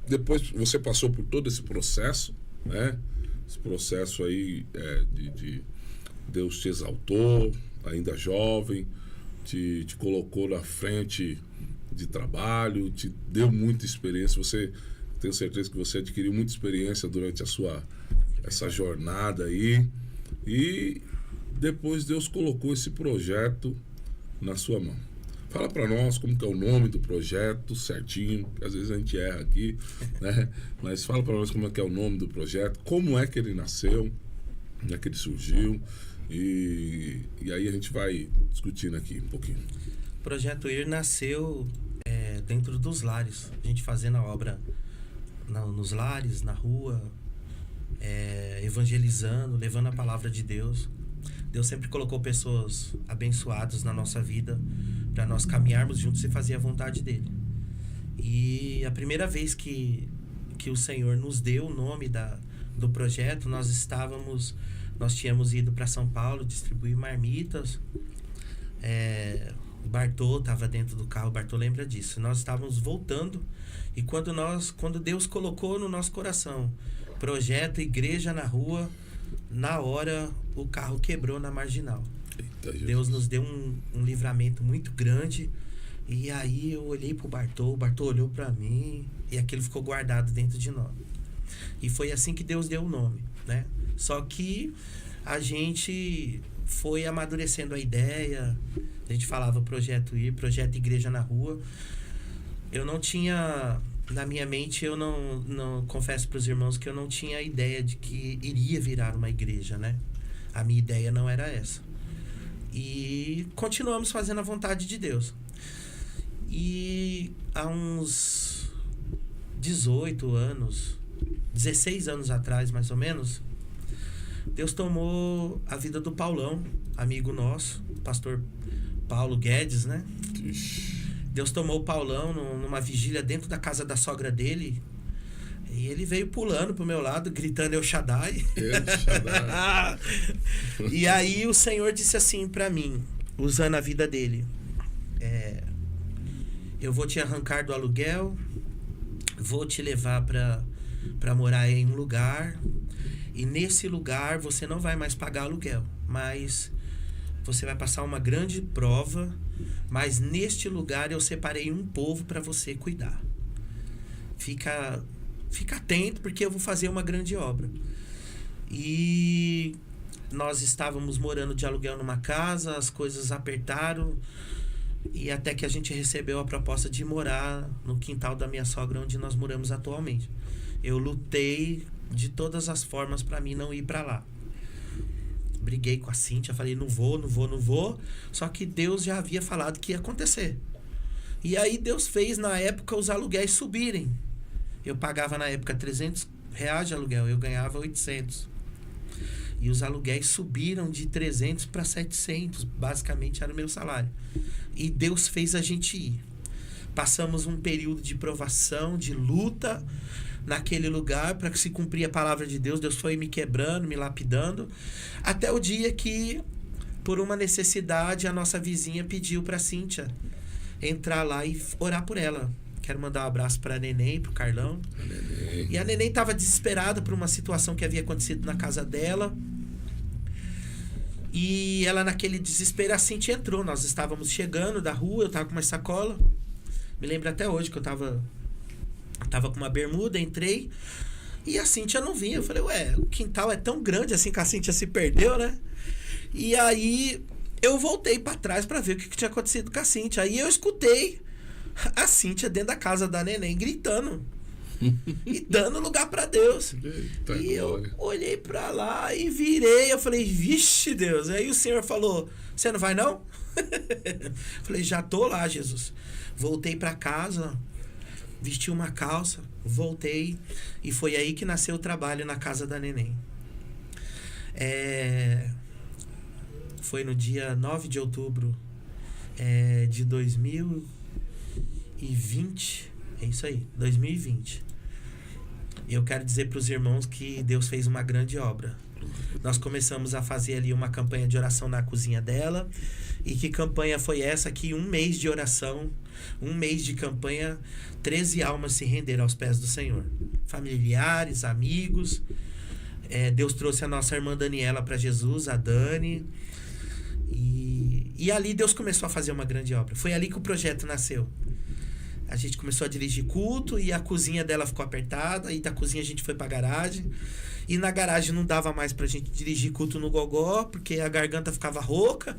depois você passou por todo esse processo, né? Esse processo aí de Deus te exaltou, ainda jovem, te colocou na frente de trabalho, te deu muita experiência. Tenho certeza que você adquiriu muita experiência durante essa jornada aí. E depois Deus colocou esse projeto na sua mão. Fala para nós como que é o nome do projeto certinho, que às vezes a gente erra aqui, né? Mas fala para nós como é que é o nome do projeto, como é que ele nasceu, como é que ele surgiu, e aí a gente vai discutindo aqui um pouquinho. O Projeto Ir nasceu dentro dos lares, a gente fazendo a obra nos lares, na rua, evangelizando, levando a palavra de Deus. Deus sempre colocou pessoas abençoadas na nossa vida para nós caminharmos juntos e fazer a vontade dele. E a primeira vez que o Senhor nos deu o nome do projeto, nós tínhamos ido para São Paulo distribuir marmitas. O Bartô estava dentro do carro, o Bartô lembra disso. Nós estávamos voltando e quando Deus colocou no nosso coração projeto Igreja na Rua, Na hora, o carro quebrou na marginal. Eita, Deus nos deu um livramento muito grande. E aí eu olhei pro Bartô, o Bartô olhou pra mim e aquilo ficou guardado dentro de nós. E foi assim que Deus deu o nome, né? Só que a gente foi amadurecendo a ideia. A gente falava projeto Igreja na Rua. Eu não tinha, na minha mente, eu não confesso para os irmãos que eu não tinha a ideia de que iria virar uma igreja, né? A minha ideia não era essa. E continuamos fazendo a vontade de Deus. E há uns 18 anos, 16 anos atrás, mais ou menos, Deus tomou a vida do Paulão, amigo nosso, pastor Paulo Guedes, né? Deus tomou o Paulão numa vigília dentro da casa da sogra dele. E ele veio pulando pro meu lado, gritando El Shaddai. El Shaddai. E aí o Senhor disse assim pra mim, usando a vida dele: eu vou te arrancar do aluguel, vou te levar pra morar em um lugar, e nesse lugar você não vai mais pagar aluguel, mas você vai passar uma grande prova, mas neste lugar eu separei um povo para você cuidar. Fica atento, porque eu vou fazer uma grande obra. E nós estávamos morando de aluguel numa casa, as coisas apertaram, e até que a gente recebeu a proposta de morar no quintal da minha sogra, onde nós moramos atualmente. Eu lutei de todas as formas para mim não ir para lá. Briguei com a Cíntia, falei, não vou. Só que Deus já havia falado que ia acontecer. E aí Deus fez, na época, os aluguéis subirem. Eu pagava, na época, R$300 de aluguel, eu ganhava 800. E os aluguéis subiram de 300 para 700, basicamente era o meu salário. E Deus fez a gente ir. Passamos um período de provação, de luta naquele lugar para que se cumprir a palavra de Deus. Deus foi me quebrando, me lapidando, até o dia que, por uma necessidade, a nossa vizinha pediu para a Cíntia entrar lá e orar por ela. Quero mandar um abraço para a Neném, para o Carlão. E a Neném estava desesperada por uma situação que havia acontecido na casa dela. E ela, naquele desespero, a Cíntia entrou. Nós estávamos chegando da rua, eu estava com uma sacola. Me lembro até hoje que eu estava com uma bermuda, entrei. E a Cíntia não vinha. Eu falei, o quintal é tão grande assim que a Cíntia se perdeu, né? E aí eu voltei para trás para ver o que tinha acontecido com a Cíntia. Aí eu escutei a Cíntia dentro da casa da Neném gritando e dando lugar para Deus. Eita, e eu olhei para lá e virei. Eu falei, vixe Deus. Aí o Senhor falou, você não vai não? Falei, já tô lá, Jesus. Voltei para casa, vesti uma calça, voltei, e foi aí que nasceu o trabalho na casa da Neném. Foi no dia 9 de outubro de 2020. É isso aí, 2020. Eu quero dizer para os irmãos que Deus fez uma grande obra. Nós começamos a fazer ali uma campanha de oração na cozinha dela. E que campanha foi essa? Que 1 mês de oração, 1 mês de campanha, 13 almas se renderam aos pés do Senhor. Familiares, amigos. Deus trouxe a nossa irmã Daniela para Jesus, a Dani. E ali Deus começou a fazer uma grande obra. Foi ali que o projeto nasceu. A gente começou a dirigir culto e a cozinha dela ficou apertada. E da cozinha a gente foi pra garagem. E na garagem não dava mais pra gente dirigir culto no gogó, porque a garganta ficava rouca.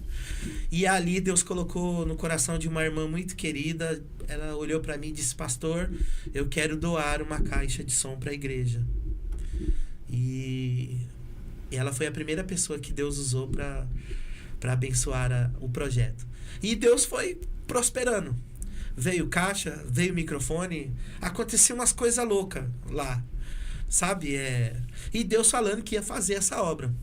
E ali Deus colocou no coração de uma irmã muito querida. Ela olhou pra mim e disse, pastor, eu quero doar uma caixa de som pra igreja. E ela foi a primeira pessoa que Deus usou pra abençoar o projeto. E Deus foi prosperando. Veio caixa, veio microfone, aconteciam umas coisas loucas lá, sabe? E Deus falando que ia fazer essa obra.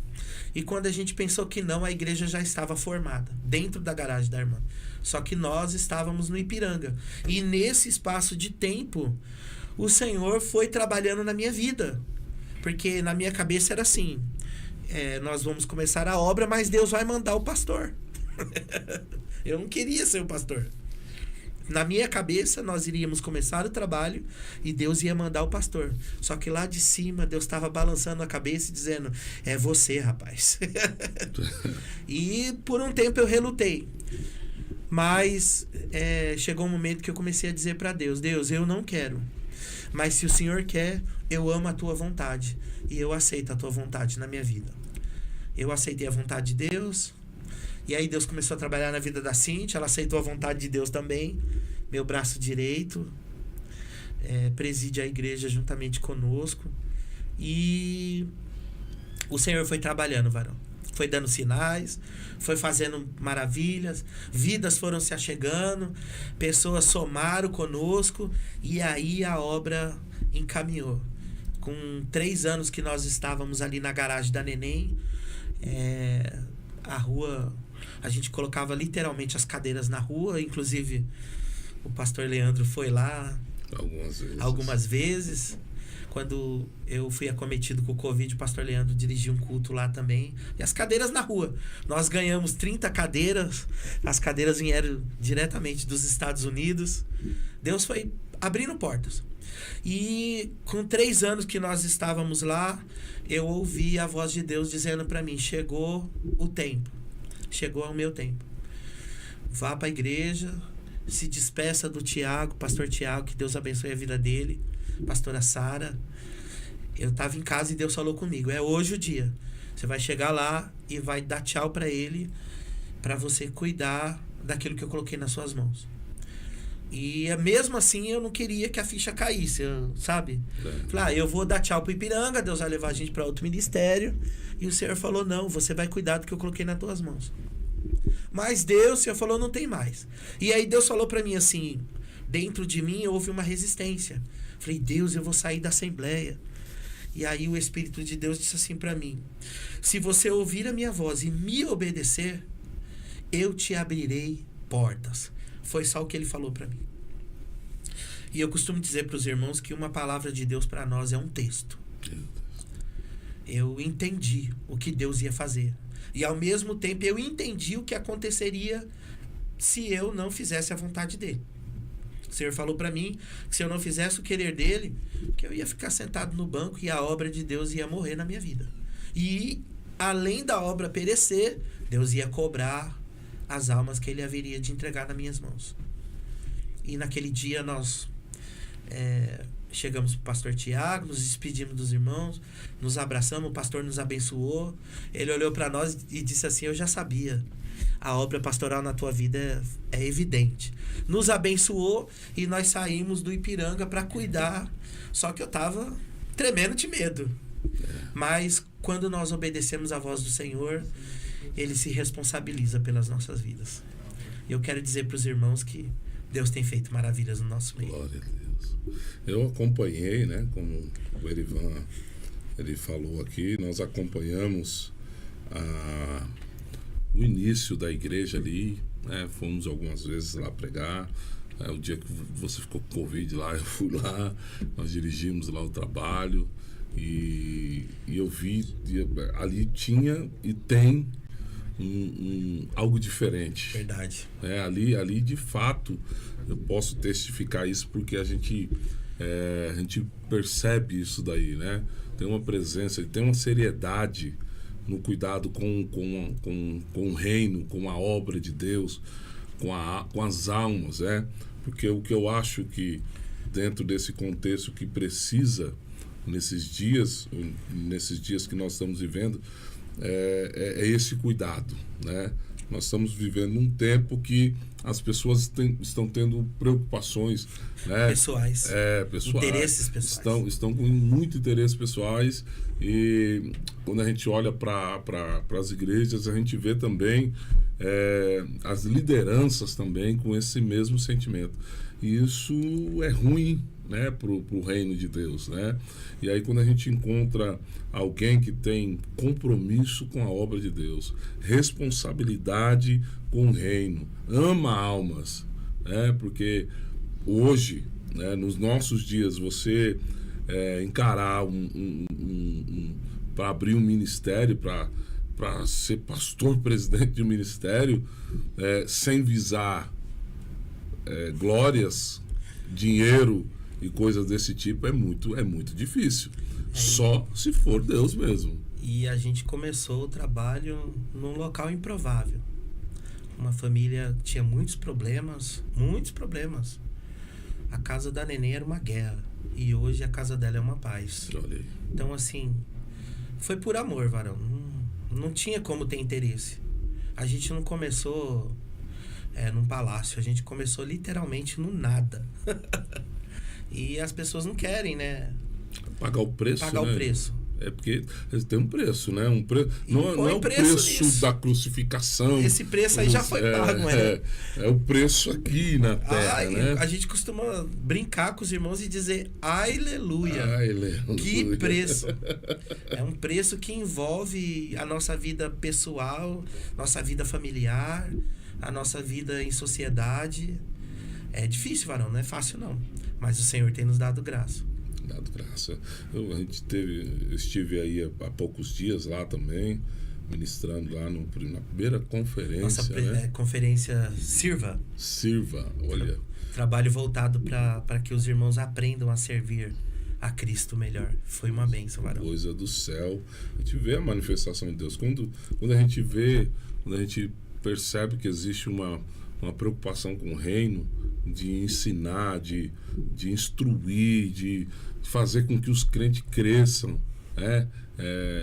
E quando a gente pensou que não, a igreja já estava formada, dentro da garagem da irmã. Só que nós estávamos no Ipiranga. E nesse espaço de tempo, o Senhor foi trabalhando na minha vida. Porque na minha cabeça era assim, nós vamos começar a obra, mas Deus vai mandar o pastor. Eu não queria ser o pastor. Na minha cabeça, nós iríamos começar o trabalho e Deus ia mandar o pastor. Só que lá de cima, Deus estava balançando a cabeça e dizendo: é você, rapaz. E por um tempo eu relutei. Mas chegou um momento que eu comecei a dizer para Deus: Deus, eu não quero. Mas se o Senhor quer, eu amo a tua vontade. E eu aceito a tua vontade na minha vida. Eu aceitei a vontade de Deus. E aí Deus começou a trabalhar na vida da Cíntia. Ela aceitou a vontade de Deus também. Meu braço direito. Preside a igreja juntamente conosco. E o Senhor foi trabalhando, varão. Foi dando sinais. Foi fazendo maravilhas. Vidas foram se achegando. Pessoas somaram conosco. E aí a obra encaminhou. Com 3 anos que nós estávamos ali na garagem da Neném, a rua... A gente colocava literalmente as cadeiras na rua. Inclusive, o pastor Leandro foi lá algumas vezes. Quando eu fui acometido com o Covid, o pastor Leandro dirigiu um culto lá também. E as cadeiras na rua. Nós ganhamos 30 cadeiras. As cadeiras vieram diretamente dos Estados Unidos. Deus foi abrindo portas. E com 3 anos que nós estávamos lá, eu ouvi a voz de Deus dizendo para mim: chegou o tempo. Chegou o meu tempo. Vá para a igreja, se despeça do Tiago, pastor Tiago, que Deus abençoe a vida dele, pastora Sara. Eu estava em casa e Deus falou comigo: é hoje o dia. Você vai chegar lá e vai dar tchau para ele, para você cuidar daquilo que eu coloquei nas suas mãos. E mesmo assim eu não queria que a ficha caísse, sabe? Falei: eu vou dar tchau pro Ipiranga, Deus vai levar a gente para outro ministério. E o Senhor falou: não, você vai cuidar do que eu coloquei nas tuas mãos. Mas Deus, o Senhor falou: não tem mais. E aí Deus falou para mim assim, dentro de mim houve uma resistência. Falei: Deus, eu vou sair da Assembleia. E aí o Espírito de Deus disse assim para mim: se você ouvir a minha voz e me obedecer, eu te abrirei portas. Foi só o que ele falou para mim. E eu costumo dizer para os irmãos que uma palavra de Deus para nós é um texto. Eu entendi o que Deus ia fazer. E ao mesmo tempo eu entendi o que aconteceria se eu não fizesse a vontade dele. O Senhor falou para mim que se eu não fizesse o querer dele, que eu ia ficar sentado no banco e a obra de Deus ia morrer na minha vida. E além da obra perecer, Deus ia cobrar as almas que ele haveria de entregar nas minhas mãos. E naquele dia nós chegamos para o pastor Tiago, nos despedimos dos irmãos, nos abraçamos, o pastor nos abençoou. Ele olhou para nós e disse assim: eu já sabia, a obra pastoral na tua vida é evidente. Nos abençoou e nós saímos do Ipiranga para cuidar. Só que eu estava tremendo de medo. Mas quando nós obedecemos a voz do Senhor, ele se responsabiliza pelas nossas vidas. Eu quero dizer para os irmãos que Deus tem feito maravilhas no nosso meio. Glória a Deus. Eu acompanhei, né, como o Erivan ele falou aqui, nós acompanhamos o início da igreja ali, né, fomos algumas vezes lá pregar. O dia que você ficou com Covid lá, eu fui lá, nós dirigimos lá o trabalho e eu vi, ali tinha e tem algo diferente. Verdade. Ali de fato eu posso testificar isso, porque a gente percebe isso daí, né? Tem uma presença, tem uma seriedade no cuidado com o reino, com a obra de Deus, com as almas, né? Porque o que eu acho que dentro desse contexto que precisa nesses dias que nós estamos vivendo, é esse cuidado, né? Nós estamos vivendo um tempo que as pessoas estão tendo preocupações, né? Pessoais. Interesses pessoais. Estão com muito interesses pessoais, e quando a gente olha para as igrejas, a gente vê também as lideranças também com esse mesmo sentimento. E isso é ruim, né, pro reino de Deus, né? E aí quando a gente encontra alguém que tem compromisso com a obra de Deus, responsabilidade com o reino, ama almas, né? Porque hoje, né, nos nossos dias, você encarar para abrir um ministério, para ser pastor, presidente de um ministério, sem visar glórias, dinheiro e coisas desse tipo é muito difícil. Só se for Deus mesmo. E a gente começou o trabalho num local improvável. Uma família que tinha muitos problemas. A casa da neném era uma guerra. E hoje a casa dela é uma paz. Olha aí. Então, assim, foi por amor, varão. Não tinha como ter interesse. A gente não começou num palácio. A gente começou literalmente no nada. E as pessoas não querem, né? Pagar o preço, Pagar o preço. É porque tem um preço, né? Não é o preço nisso. Da crucificação. Esse preço aí já foi pago, né? É o preço aqui na terra, né? A gente costuma brincar com os irmãos e dizer aleluia. Aleluia. Que preço. É um preço que envolve a nossa vida pessoal, nossa vida familiar, a nossa vida em sociedade. É difícil, varão, não é fácil não. Mas o Senhor tem nos dado graça. Dado graça. Eu estive aí há poucos dias lá também, ministrando lá na primeira conferência. Nossa, né? Conferência Sirva. Sirva, olha. Trabalho voltado para que os irmãos aprendam a servir a Cristo melhor. Foi uma bênção, varão. Coisa do céu. A gente vê a manifestação de Deus. Quando a gente percebe que existe uma preocupação com o reino, de ensinar, de instruir, de fazer com que os crentes cresçam,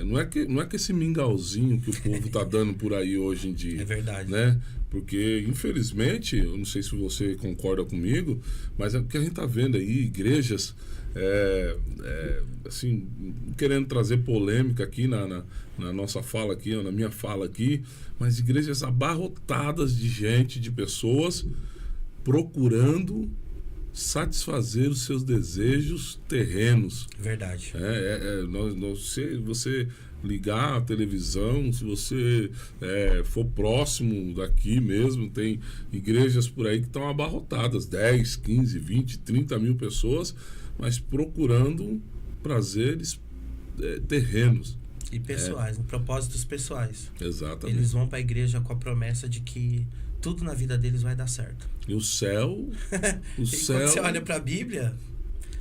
não é que esse mingauzinho que o povo está dando por aí hoje em dia. É verdade. Né? Porque, infelizmente, eu não sei se você concorda comigo, mas é o que a gente está vendo aí, igrejas assim, querendo trazer polêmica aqui na nossa fala aqui, na minha fala aqui, mas igrejas abarrotadas de gente, de pessoas procurando satisfazer os seus desejos terrenos. Verdade. Se você ligar a televisão, se você for próximo daqui mesmo, tem igrejas por aí que estão abarrotadas, 10, 15, 20, 30 mil pessoas, mas procurando prazeres terrenos. E pessoais, propósitos pessoais. Exatamente. Eles vão para a igreja com a promessa de que tudo na vida deles vai dar certo. E o céu... Quando você olha para a Bíblia,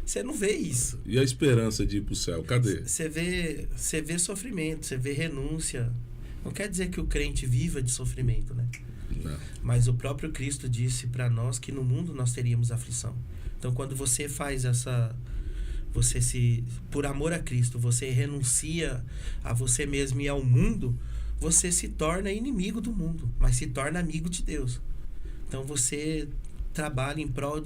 você não vê isso. E a esperança de ir para o céu? Cadê? Você vê sofrimento, você vê renúncia. Não quer dizer que o crente viva de sofrimento, né? Não. Mas o próprio Cristo disse para nós que no mundo nós teríamos aflição. Então, quando você faz por amor a Cristo, você renuncia a você mesmo e ao mundo, você se torna inimigo do mundo, mas se torna amigo de Deus. Então você trabalha em prol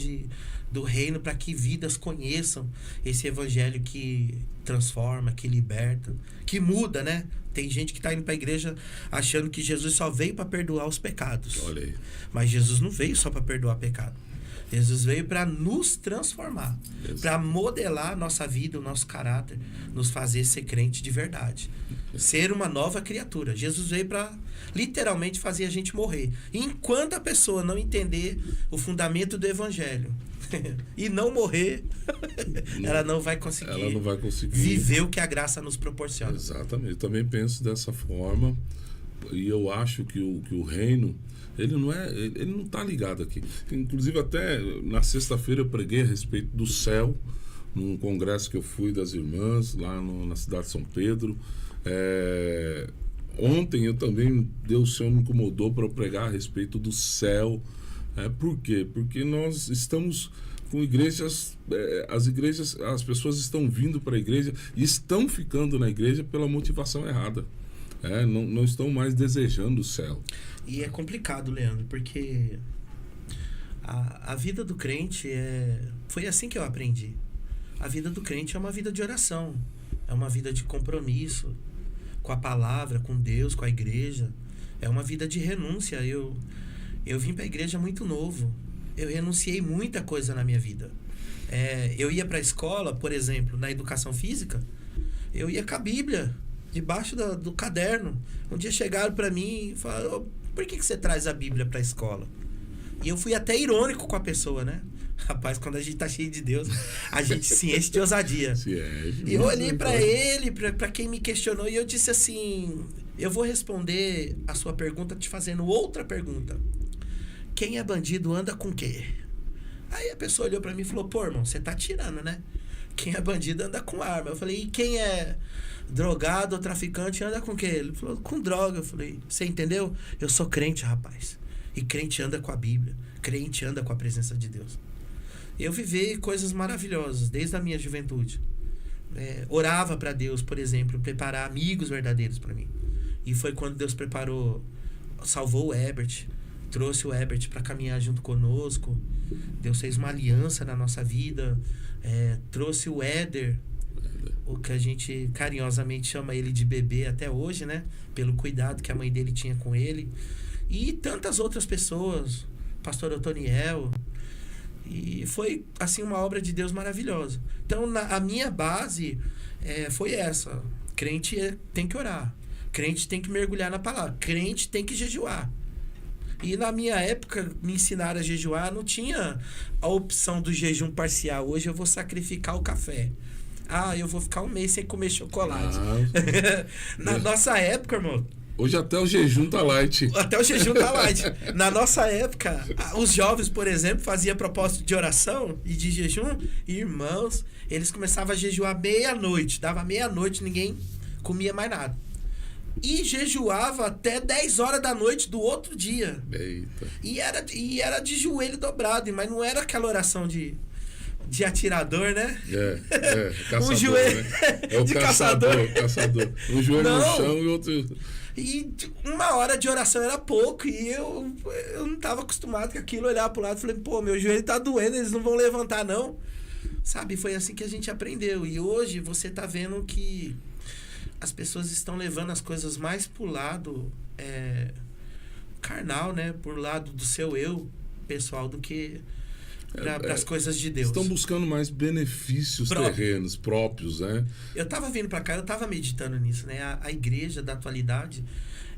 do reino para que vidas conheçam esse evangelho que transforma, que liberta, que muda, né? Tem gente que está indo para a igreja achando que Jesus só veio para perdoar os pecados. Olha aí. Mas Jesus não veio só para perdoar pecado. Jesus veio para nos transformar, para modelar a nossa vida, o nosso caráter, nos fazer ser crente de verdade, ser uma nova criatura. Jesus veio para literalmente fazer a gente morrer. E enquanto a pessoa não entender o fundamento do evangelho e não morrer, ela não vai conseguir viver o que a graça nos proporciona. Exatamente. Eu também penso dessa forma, e eu acho que o reino, ele não está ligado aqui. Inclusive, até na sexta-feira eu preguei a respeito do céu, num congresso que eu fui das irmãs, lá na cidade de São Pedro. Ontem eu também, Deus, o Senhor me incomodou para eu pregar a respeito do céu. Por quê? Porque nós estamos com igrejas, as pessoas estão vindo para a igreja e estão ficando na igreja pela motivação errada. Não estão mais desejando o céu. E é complicado, Leandro, porque a vida do crente foi assim que eu aprendi. A vida do crente é uma vida de oração, é uma vida de compromisso com a palavra, com Deus, com a igreja. É uma vida de renúncia. Eu vim para a igreja muito novo. Eu renunciei muita coisa na minha vida. Eu ia para a escola, por exemplo, na educação física, eu ia com a Bíblia debaixo do caderno. Um dia chegaram para mim e falaram: por que você traz a Bíblia para a escola? E eu fui até irônico com a pessoa, né? Rapaz, quando a gente tá cheio de Deus, a gente se enche de ousadia. E eu olhei para ele, para quem me questionou, e eu disse assim: eu vou responder a sua pergunta te fazendo outra pergunta. Quem é bandido anda com quê? Aí a pessoa olhou pra mim e falou, pô, irmão, você tá tirando, né? Quem é bandido anda com arma. Eu falei, e quem é drogado ou traficante anda com o quê? Ele falou, com droga. Eu falei, você entendeu? Eu sou crente, rapaz. E crente anda com a Bíblia. Crente anda com a presença de Deus. Eu vivi coisas maravilhosas desde a minha juventude. Orava para Deus, por exemplo, preparar amigos verdadeiros para mim. E foi quando Deus salvou o Herbert, trouxe o Herbert para caminhar junto conosco. Deus fez uma aliança na nossa vida, trouxe o Éder, o que a gente carinhosamente chama ele de bebê até hoje, né? Pelo cuidado que a mãe dele tinha com ele. E tantas outras pessoas, pastor Otoniel. E foi, assim, uma obra de Deus maravilhosa. Então, a minha base foi essa. Crente tem que orar. Crente tem que mergulhar na palavra. Crente tem que jejuar. E na minha época, me ensinaram a jejuar, não tinha a opção do jejum parcial. Hoje eu vou sacrificar o café. Eu vou ficar um mês sem comer chocolate. Na nossa época, irmão... Hoje até o jejum tá light. Até o jejum tá light. Na nossa época, os jovens, por exemplo, faziam propósito de oração e de jejum. E, irmãos, eles começavam a jejuar meia-noite. Dava meia-noite, ninguém comia mais nada. E jejuava até 10 horas da noite do outro dia. Eita. E era de joelho dobrado, mas não era aquela oração de atirador, né? Caçador, um joelho, né? É o de caçador. Um joelho não. no chão e outro... E 1 hora de oração era pouco. E eu não estava acostumado com aquilo. Olhar pro lado e falei, pô, meu joelho tá doendo, eles não vão levantar, não. Sabe? Foi assim que a gente aprendeu. E hoje você tá vendo que as pessoas estão levando as coisas mais pro lado carnal, né? Por lado do seu eu pessoal do que para as coisas de Deus. Estão buscando mais benefícios terrenos próprios, né? Eu estava vindo para cá, eu estava meditando nisso, né? A igreja da atualidade,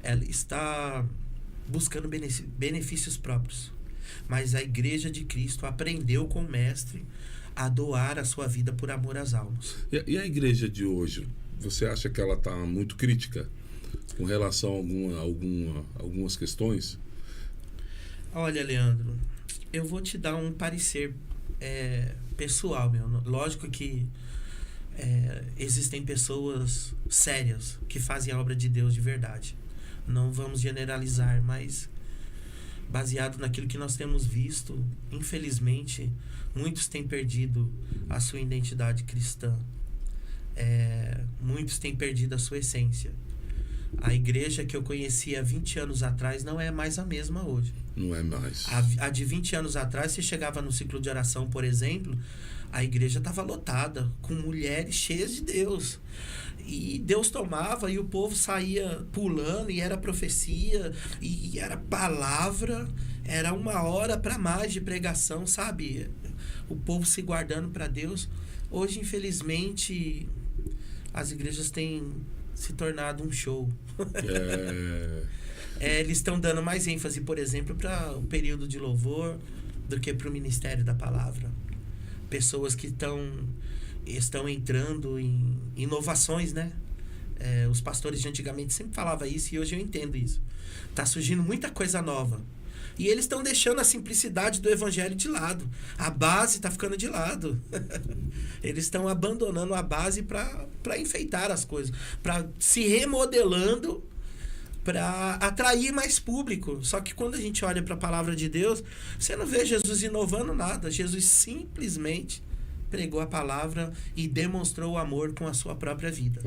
ela está buscando benefícios próprios. Mas a igreja de Cristo aprendeu com o mestre a doar a sua vida por amor às almas. E a igreja de hoje, você acha que ela está muito crítica com relação a algumas questões? Olha, Leandro, eu vou te dar um parecer pessoal, meu. Lógico que existem pessoas sérias que fazem a obra de Deus de verdade. Não vamos generalizar, mas baseado naquilo que nós temos visto, infelizmente, muitos têm perdido a sua identidade cristã. Muitos têm perdido a sua essência. A igreja que eu conhecia 20 anos atrás não é mais a mesma hoje. Não é mais. A de 20 anos atrás, você chegava no ciclo de oração, por exemplo, a igreja estava lotada, com mulheres cheias de Deus. E Deus tomava e o povo saía pulando, e era profecia, e era palavra, era 1 hora para mais de pregação, sabe? O povo se guardando para Deus. Hoje, infelizmente, as igrejas têm se tornado um show. Eles estão dando mais ênfase, por exemplo, para o período de louvor do que para o ministério da palavra. Pessoas que estão entrando em inovações, né? Os pastores de antigamente sempre falavam isso e hoje eu entendo isso. Tá surgindo muita coisa nova. E eles estão deixando a simplicidade do evangelho de lado. A base está ficando de lado. Eles estão abandonando a base para enfeitar as coisas, para se remodelando, para atrair mais público. Só que quando a gente olha para a palavra de Deus, você não vê Jesus inovando nada. Jesus simplesmente pregou a palavra e demonstrou o amor com a sua própria vida.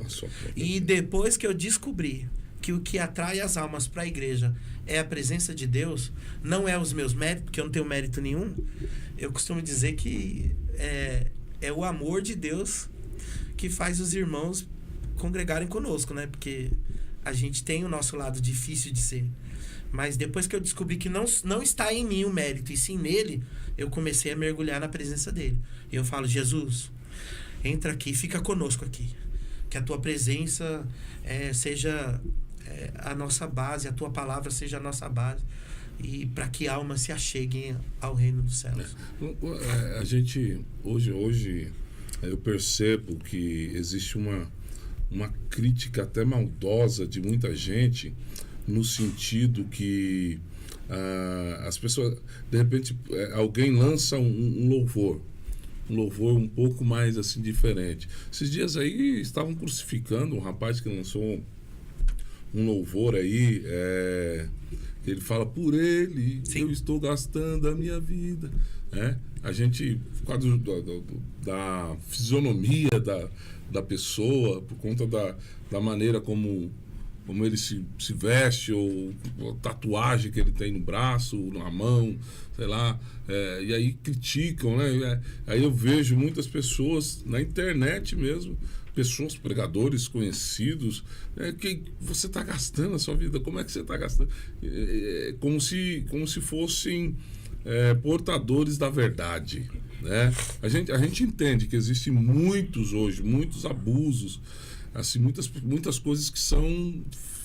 E depois que eu descobri que o que atrai as almas para a igreja é a presença de Deus, não é os meus méritos, porque eu não tenho mérito nenhum, eu costumo dizer que é o amor de Deus que faz os irmãos congregarem conosco, né? Porque a gente tem o nosso lado difícil de ser. Mas depois que eu descobri que não está em mim o mérito, e sim nele, eu comecei a mergulhar na presença dele. E eu falo, Jesus, entra aqui, fica conosco aqui. Que a tua presença seja a nossa base, a tua palavra seja a nossa base. E para que almas se acheguem ao reino dos céus. A gente, hoje eu percebo que existe uma crítica até maldosa de muita gente no sentido que as pessoas, de repente, alguém lança um louvor um pouco mais assim diferente. Esses dias aí estavam crucificando um rapaz que lançou um louvor aí, ele fala, por ele, sim, eu estou gastando a minha vida. A gente, por causa da fisionomia da pessoa, por conta da maneira como ele se veste, ou a tatuagem que ele tem no braço, na mão, sei lá, e aí criticam, né? Aí eu vejo muitas pessoas na internet mesmo, pessoas, pregadores conhecidos, que você está gastando a sua vida, como é que você está gastando? Como se fossem portadores da verdade, né? A gente entende que existem muitos abusos, assim, muitas coisas que são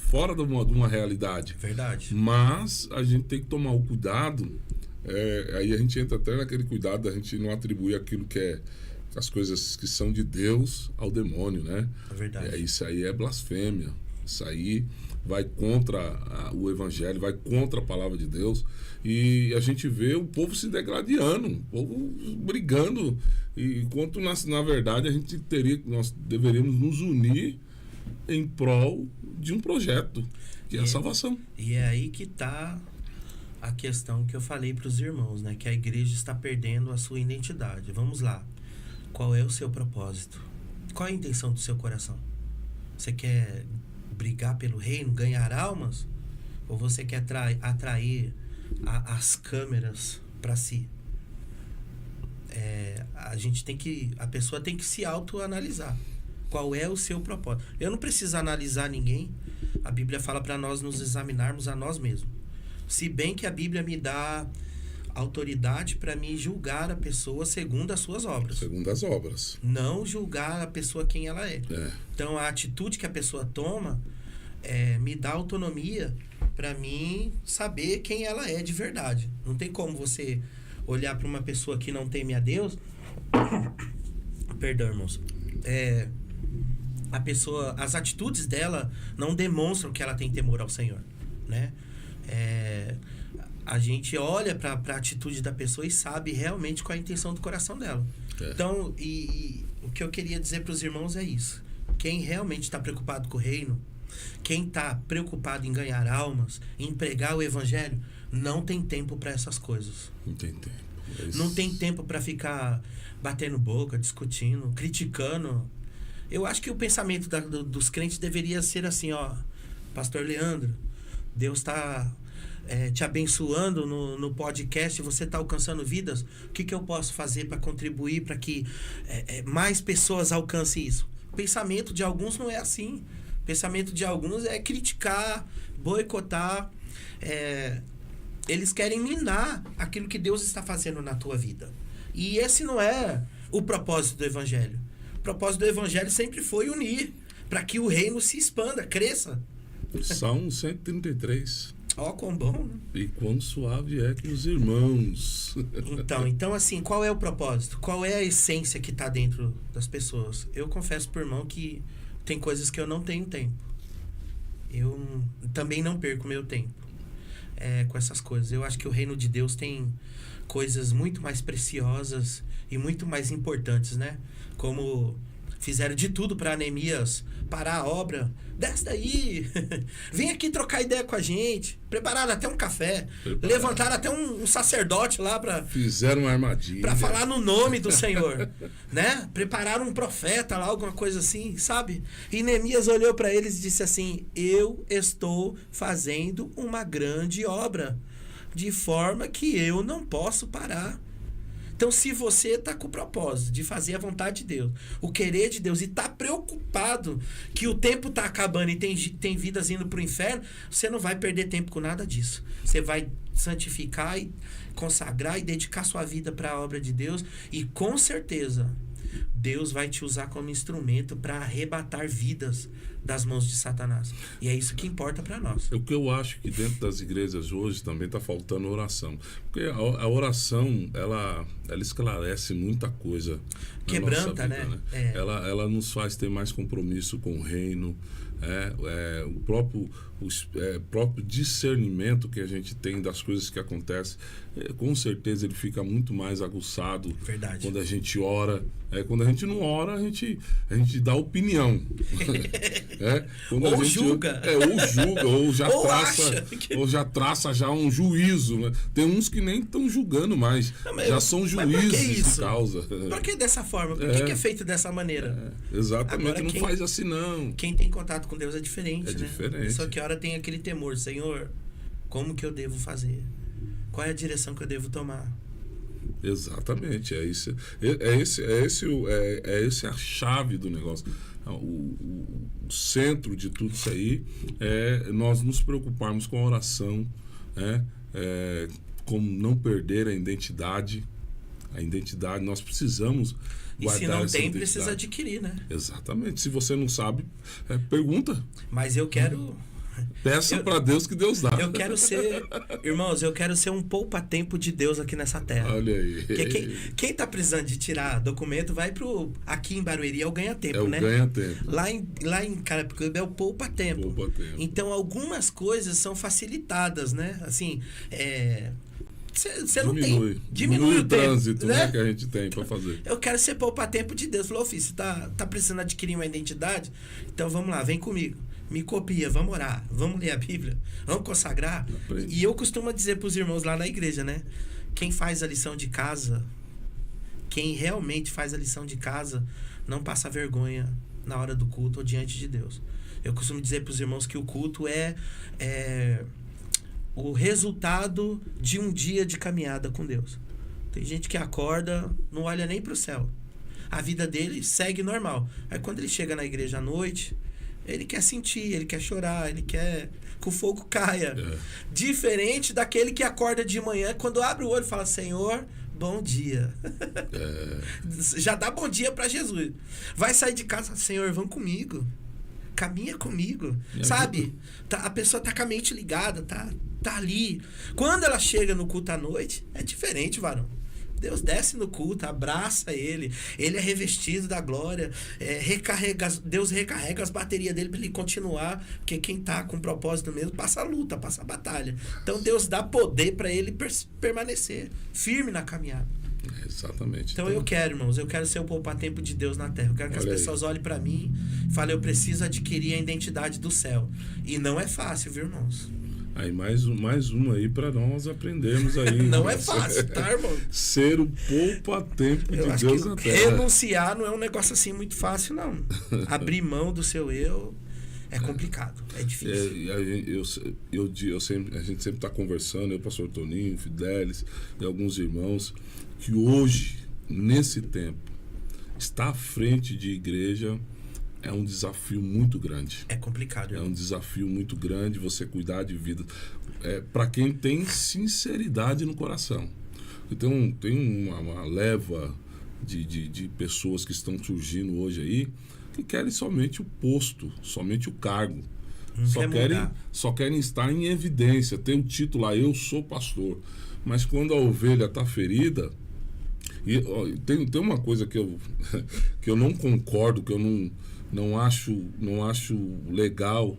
fora de uma realidade. Verdade. Mas a gente tem que tomar o cuidado, aí a gente entra até naquele cuidado da gente não atribuir aquilo que é as coisas que são de Deus ao demônio, né? É verdade. Isso aí é blasfêmia. Isso aí vai contra o evangelho, vai contra a palavra de Deus. E a gente vê o povo se degladiando, o povo brigando. Enquanto, na verdade, nós deveríamos nos unir em prol de um projeto, que é a salvação. E é aí que está a questão que eu falei para os irmãos, né? Que a igreja está perdendo a sua identidade. Vamos lá. Qual é o seu propósito? Qual é a intenção do seu coração? Você quer brigar pelo reino, ganhar almas? Ou você quer atrair as câmeras para si? A pessoa tem que se autoanalisar. Qual é o seu propósito? Eu não preciso analisar ninguém. A Bíblia fala para nós nos examinarmos a nós mesmos. Se bem que a Bíblia me dá autoridade para me julgar a pessoa segundo as suas obras. Segundo as obras. Não julgar a pessoa quem ela é. Então, a atitude que a pessoa toma me dá autonomia para mim saber quem ela é de verdade. Não tem como você olhar para uma pessoa que não teme a Deus. Perdão, irmãos. As atitudes dela não demonstram que ela tem temor ao Senhor, né? A gente olha para a atitude da pessoa e sabe realmente qual é a intenção do coração dela. Então, o que eu queria dizer para os irmãos é isso. Quem realmente está preocupado com o reino, quem está preocupado em ganhar almas, em pregar o evangelho, não tem tempo para essas coisas. Não tem tempo. Não tem tempo para ficar batendo boca, discutindo, criticando. Eu acho que o pensamento dos crentes deveria ser assim, ó, Pastor Leandro, Deus está te abençoando no podcast, você está alcançando vidas, o que eu posso fazer para contribuir para que mais pessoas alcancem isso? O pensamento de alguns não é assim. O pensamento de alguns é criticar, boicotar. Eles querem minar aquilo que Deus está fazendo na tua vida. E esse não é o propósito do Evangelho. O propósito do Evangelho sempre foi unir, para que o reino se expanda, cresça. Salmo 133. Ó, quão bom, né? E quão suave é que os irmãos. Então, assim, qual é o propósito? Qual é a essência que está dentro das pessoas? Eu confesso pro irmão que tem coisas que eu não tenho tempo. Eu também não perco meu tempo com essas coisas. Eu acho que o reino de Deus tem coisas muito mais preciosas e muito mais importantes, né? Como fizeram de tudo para Neemias parar a obra. Desce daí, vem aqui trocar ideia com a gente. Prepararam até um café, levantaram até um sacerdote lá para fizeram uma armadilha para falar no nome do Senhor, né? Prepararam um profeta lá, alguma coisa assim, sabe? E Neemias olhou para eles e disse assim: eu estou fazendo uma grande obra, de forma que eu não posso parar. Então, se você está com o propósito de fazer a vontade de Deus, o querer de Deus, e está preocupado que o tempo está acabando e tem vidas indo para o inferno, você não vai perder tempo com nada disso. Você vai santificar e consagrar e dedicar sua vida para a obra de Deus, e com certeza Deus vai te usar como instrumento para arrebatar vidas das mãos de Satanás. E é isso que importa para nós. O que eu acho que dentro das igrejas hoje também está faltando oração. Porque a oração, ela esclarece muita coisa. Quebranta, vida, né? Ela nos faz ter mais compromisso com o reino. próprio discernimento que a gente tem das coisas que acontecem, com certeza ele fica muito mais aguçado. Verdade. Quando a gente ora. Quando a gente não ora, a gente dá opinião. Quando ou a gente, julga. Ou julga, ou já traça já um juízo. Né? Tem uns que nem estão julgando mais. Já são juízes de causa. Por que dessa forma? Por que é feito dessa maneira? Exatamente, Agora, não faz assim não. Quem tem contato com Deus é diferente, né? Diferente. Só que a hora tem aquele temor, Senhor, como que eu devo fazer? Qual é a direção que eu devo tomar? Exatamente, é esse a chave do negócio. O centro de tudo isso aí é nós nos preocuparmos com a oração, com não perder a identidade. A identidade, nós precisamos guardar essa identidade. E se não tem, precisa adquirir, né? Exatamente. Se você não sabe, pergunta. Mas eu quero... Peça para Deus que Deus dá. Irmãos, eu quero ser um poupa-tempo de Deus aqui nessa terra. Olha aí. Porque quem tá precisando de tirar documento vai aqui em Barueri é o ganha-tempo, né? Ganha-tempo. Lá em Carapicuíba é o poupa-tempo. Então, algumas coisas são facilitadas, né? Assim, você não tem. Diminui o trânsito, né? Que a gente tem para fazer. Eu quero ser poupa-tempo de Deus. Falou, filho, você tá precisando adquirir uma identidade? Então, vamos lá, vem comigo. Me copia, vamos orar, vamos ler a Bíblia, vamos consagrar. Aprende. E eu costumo dizer para os irmãos lá na igreja, né? Quem faz a lição de casa, quem realmente faz a lição de casa, não passa vergonha na hora do culto ou diante de Deus. Eu costumo dizer para os irmãos que o culto é o resultado de um dia de caminhada com Deus. Tem gente que acorda, não olha nem para o céu. A vida dele segue normal. Aí quando ele chega na igreja à noite... Ele quer sentir, ele quer chorar, ele quer que o fogo caia. Diferente daquele que acorda de manhã, quando abre o olho e fala, Senhor, bom dia. Já dá bom dia para Jesus. Vai sair de casa, Senhor, vão comigo. Caminha comigo. Sabe? A pessoa tá com a mente ligada, tá ali. Quando ela chega no culto à noite, é diferente, varão. Deus desce no culto, abraça ele é revestido da glória, Deus recarrega as baterias dele para ele continuar, porque quem tá com propósito mesmo passa a luta, passa a batalha. Então Deus dá poder para ele permanecer firme na caminhada. Exatamente. Então eu quero, irmãos, eu quero ser o poupa-tempo de Deus na terra. Eu quero que as pessoas olhem para mim e falem, eu preciso adquirir a identidade do céu. E não é fácil, viu, irmãos? Aí mais uma aí para nós aprendermos aí. Não é fácil, tá, irmão? Ser o poupa-tempo de Deus na terra. Renunciar não é um negócio assim muito fácil, não. Abrir mão do seu eu é complicado, é difícil. A gente sempre está conversando, eu, pastor Toninho, Fidelis e alguns irmãos, que hoje, nesse tempo, estar à frente de igreja é um desafio muito grande. É complicado. É um desafio muito grande você cuidar de vida. Para quem tem sinceridade no coração. Então, tem uma leva de pessoas que estão surgindo hoje aí que querem somente o posto, somente o cargo. Só querem estar em evidência, ter o título lá, eu sou pastor. Mas quando a ovelha está ferida... E, tem uma coisa que eu não concordo, que eu não acho legal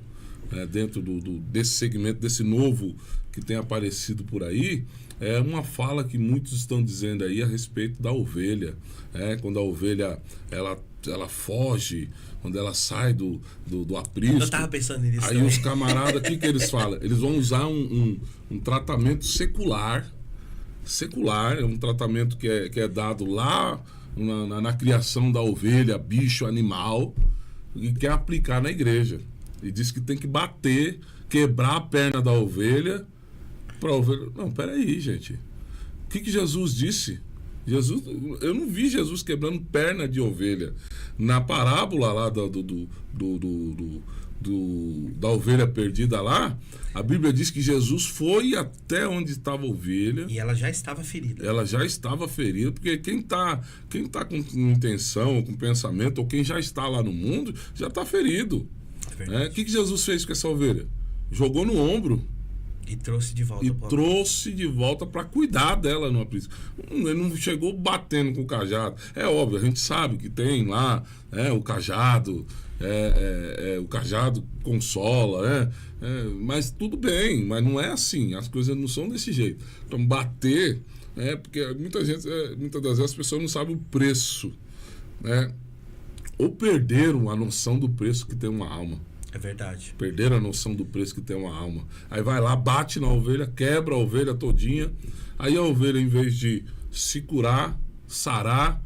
dentro desse segmento, desse novo que tem aparecido por aí, é uma fala que muitos estão dizendo aí a respeito da ovelha. Quando a ovelha ela foge, quando ela sai do aprisco. Eu tava pensando nisso. Aí também. Os camaradas, o que eles falam? Eles vão usar um tratamento secular, é um tratamento que é dado lá na criação da ovelha, bicho, animal, e quer aplicar na igreja. E diz que tem que bater, quebrar a perna da ovelha para a ovelha. Não, peraí, gente. O que Jesus disse? Eu não vi Jesus quebrando perna de ovelha. Na parábola lá da ovelha perdida lá, a Bíblia diz que Jesus foi até onde estava a ovelha. E ela já estava ferida. Porque quem tá com intenção, com pensamento, ou quem já está lá no mundo, já está ferido. O que Jesus fez com essa ovelha? Jogou no ombro. E trouxe de volta. E trouxe de volta para cuidar dela numa prisão. Ele não chegou batendo com o cajado. É óbvio, a gente sabe que tem lá o cajado, o cajado consola, né? Mas tudo bem, mas não é assim. As coisas não são desse jeito. Então, bater, porque muitas das vezes as pessoas não sabem o preço, né? Ou perderam a noção do preço que tem uma alma. É verdade. Perderam a noção do preço que tem uma alma. Aí vai lá, bate na ovelha, quebra a ovelha todinha. Aí a ovelha, em vez de se curar, sarar,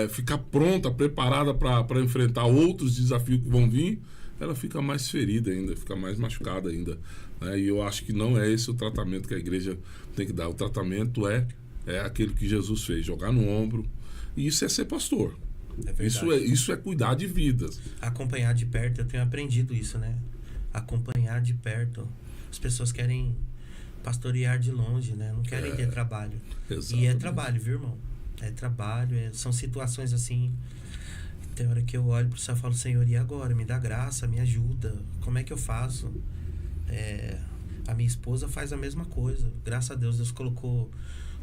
ficar pronta, preparada para enfrentar outros desafios que vão vir, ela fica mais ferida ainda, fica mais machucada ainda. Né? E eu acho que não é esse o tratamento que a igreja tem que dar. O tratamento é aquele que Jesus fez, jogar no ombro. E isso é ser pastor. Isso é cuidar de vidas. Acompanhar de perto, eu tenho aprendido isso, né? Acompanhar de perto. As pessoas querem pastorear de longe, né? Não querem ter trabalho. Exatamente. E é trabalho, viu, irmão? É trabalho, são situações assim. Tem hora que eu olho pro céu e falo, Senhor, e agora? Me dá graça, me ajuda. Como é que eu faço? A minha esposa faz a mesma coisa. Graças a Deus, Deus colocou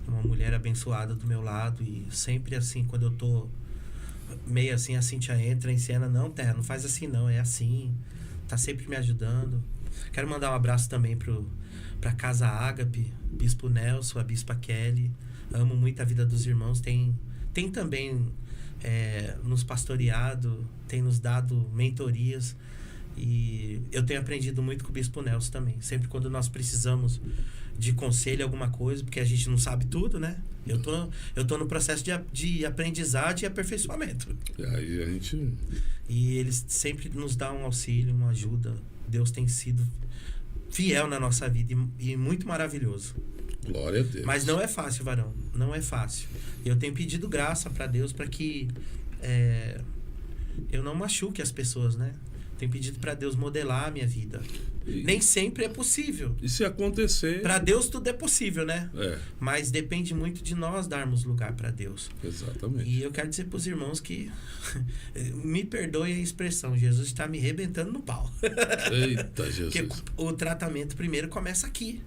uma mulher abençoada do meu lado. E sempre assim, quando eu tô meio assim, a Cíntia entra em cena, não, Terra, não faz assim não, é assim, tá sempre me ajudando. Quero mandar um abraço também pra Casa Ágape, Bispo Nelson, a Bispa Kelly, amo muito a vida dos irmãos, tem também nos pastoreado, tem nos dado mentorias, e eu tenho aprendido muito com o Bispo Nelson também, sempre quando nós precisamos de conselho, alguma coisa, porque a gente não sabe tudo, né? Eu tô no processo de aprendizagem e aperfeiçoamento. Aí a gente... E eles sempre nos dão um auxílio, uma ajuda. Deus tem sido fiel na nossa vida e muito maravilhoso. Glória a Deus. Mas não é fácil, varão. Não é fácil. Eu tenho pedido graça para Deus para que eu não machuque as pessoas, né? Tenho pedido para Deus modelar a minha vida. Nem sempre é possível. E se acontecer... Para Deus tudo é possível, né? Mas depende muito de nós darmos lugar para Deus. Exatamente. E eu quero dizer para os irmãos que... me perdoe a expressão. Jesus está me arrebentando no pau. Eita, Jesus. Porque o tratamento primeiro começa aqui.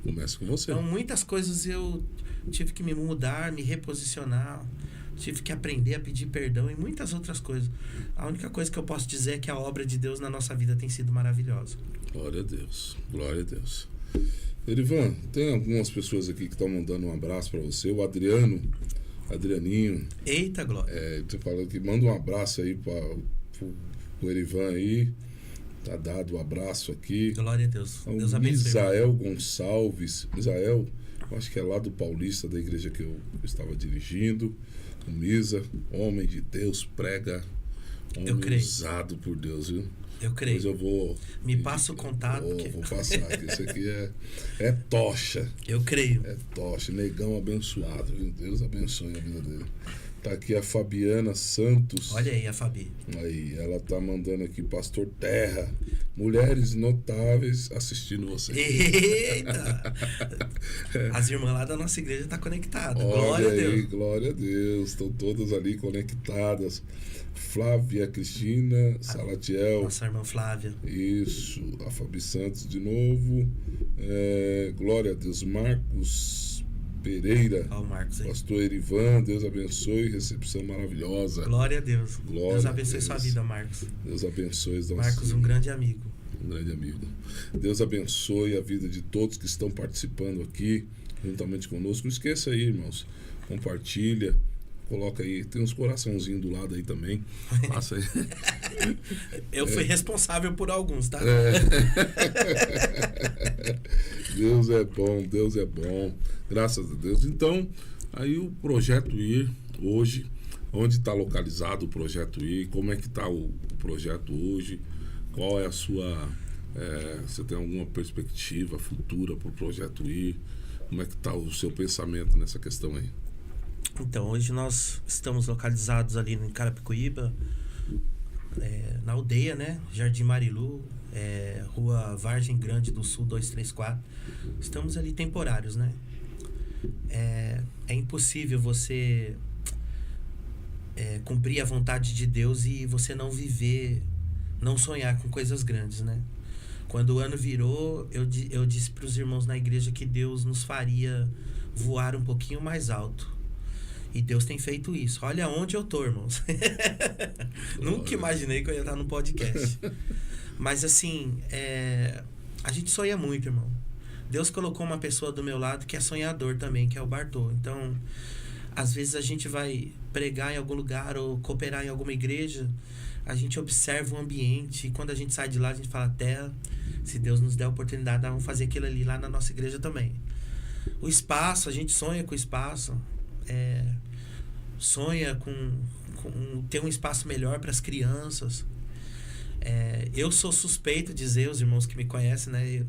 Começa com você. Então, muitas coisas eu tive que me mudar, me reposicionar. Tive que aprender a pedir perdão e muitas outras coisas. A única coisa que eu posso dizer é que a obra de Deus na nossa vida tem sido maravilhosa. Glória a Deus. Glória a Deus. Erivan, tem algumas pessoas aqui que estão mandando um abraço para você. O Adrianinho. Eita, Glória. Você falou que manda um abraço aí para o Erivan aí. Tá dado o abraço aqui. Glória a Deus. Deus abençoe. Misael Gonçalves. Misael, eu acho que é lá do Paulista, da igreja que eu estava dirigindo. O Misa, homem de Deus, prega. Homem usado por Deus, viu? Eu creio. Mas eu vou... Me passa o contato. Vou passar, que isso aqui é tocha. Eu creio. É tocha. Negão abençoado, viu? Deus abençoe a vida dele. Tá aqui a Fabiana Santos. Olha aí a Fabi. Aí, ela tá mandando aqui, Pastor Terra. Mulheres notáveis assistindo você. Eita! As irmãs lá da nossa igreja estão conectadas. Glória a Deus. Glória a Deus. Estão todas ali conectadas. Flávia Cristina Salatiel. Nossa irmã Flávia. Isso. A Fabi Santos de novo. Glória a Deus. Marcos Pereira. Ó, o Marcos aí. Pastor Erivan, Deus abençoe. Recepção maravilhosa. Glória a Deus. Glória Deus abençoe a Deus. Sua vida, Marcos. Deus abençoe. Marcos, um grande amigo. Um grande amigo. Deus abençoe a vida de todos que estão participando aqui, juntamente conosco. Não esqueça aí, irmãos. Compartilha. Coloca aí. Tem uns coraçãozinhos do lado aí também. Passa aí. Eu fui responsável por alguns, tá? Deus é bom, Deus é bom. Graças a Deus. Então, aí o Projeto Ir, hoje, onde está localizado o Projeto Ir, como é que está o projeto hoje, qual é a sua... você tem alguma perspectiva futura para o Projeto Ir? Como é que está o seu pensamento nessa questão aí? Então, hoje nós estamos localizados ali em Carapicuíba, na aldeia, né? Jardim Marilu, Rua Vargem Grande do Sul, 234. Estamos ali temporários, né? É impossível você cumprir a vontade de Deus e você não viver, não sonhar com coisas grandes, né? Quando o ano virou, eu disse para os irmãos na igreja que Deus nos faria voar um pouquinho mais alto. E Deus tem feito isso. Olha onde eu tô, irmãos. Nunca imaginei que eu ia estar no podcast. Mas assim, a gente sonha muito, irmão. Deus colocou uma pessoa do meu lado que é sonhador também, que é o Bartô. Então, às vezes a gente vai pregar em algum lugar ou cooperar em alguma igreja, a gente observa o ambiente e quando a gente sai de lá, a gente fala, até se Deus nos der a oportunidade, vamos fazer aquilo ali lá na nossa igreja também. O espaço, a gente sonha com o espaço, sonha com ter um espaço melhor para as crianças. Eu sou suspeito de dizer, os irmãos que me conhecem, né?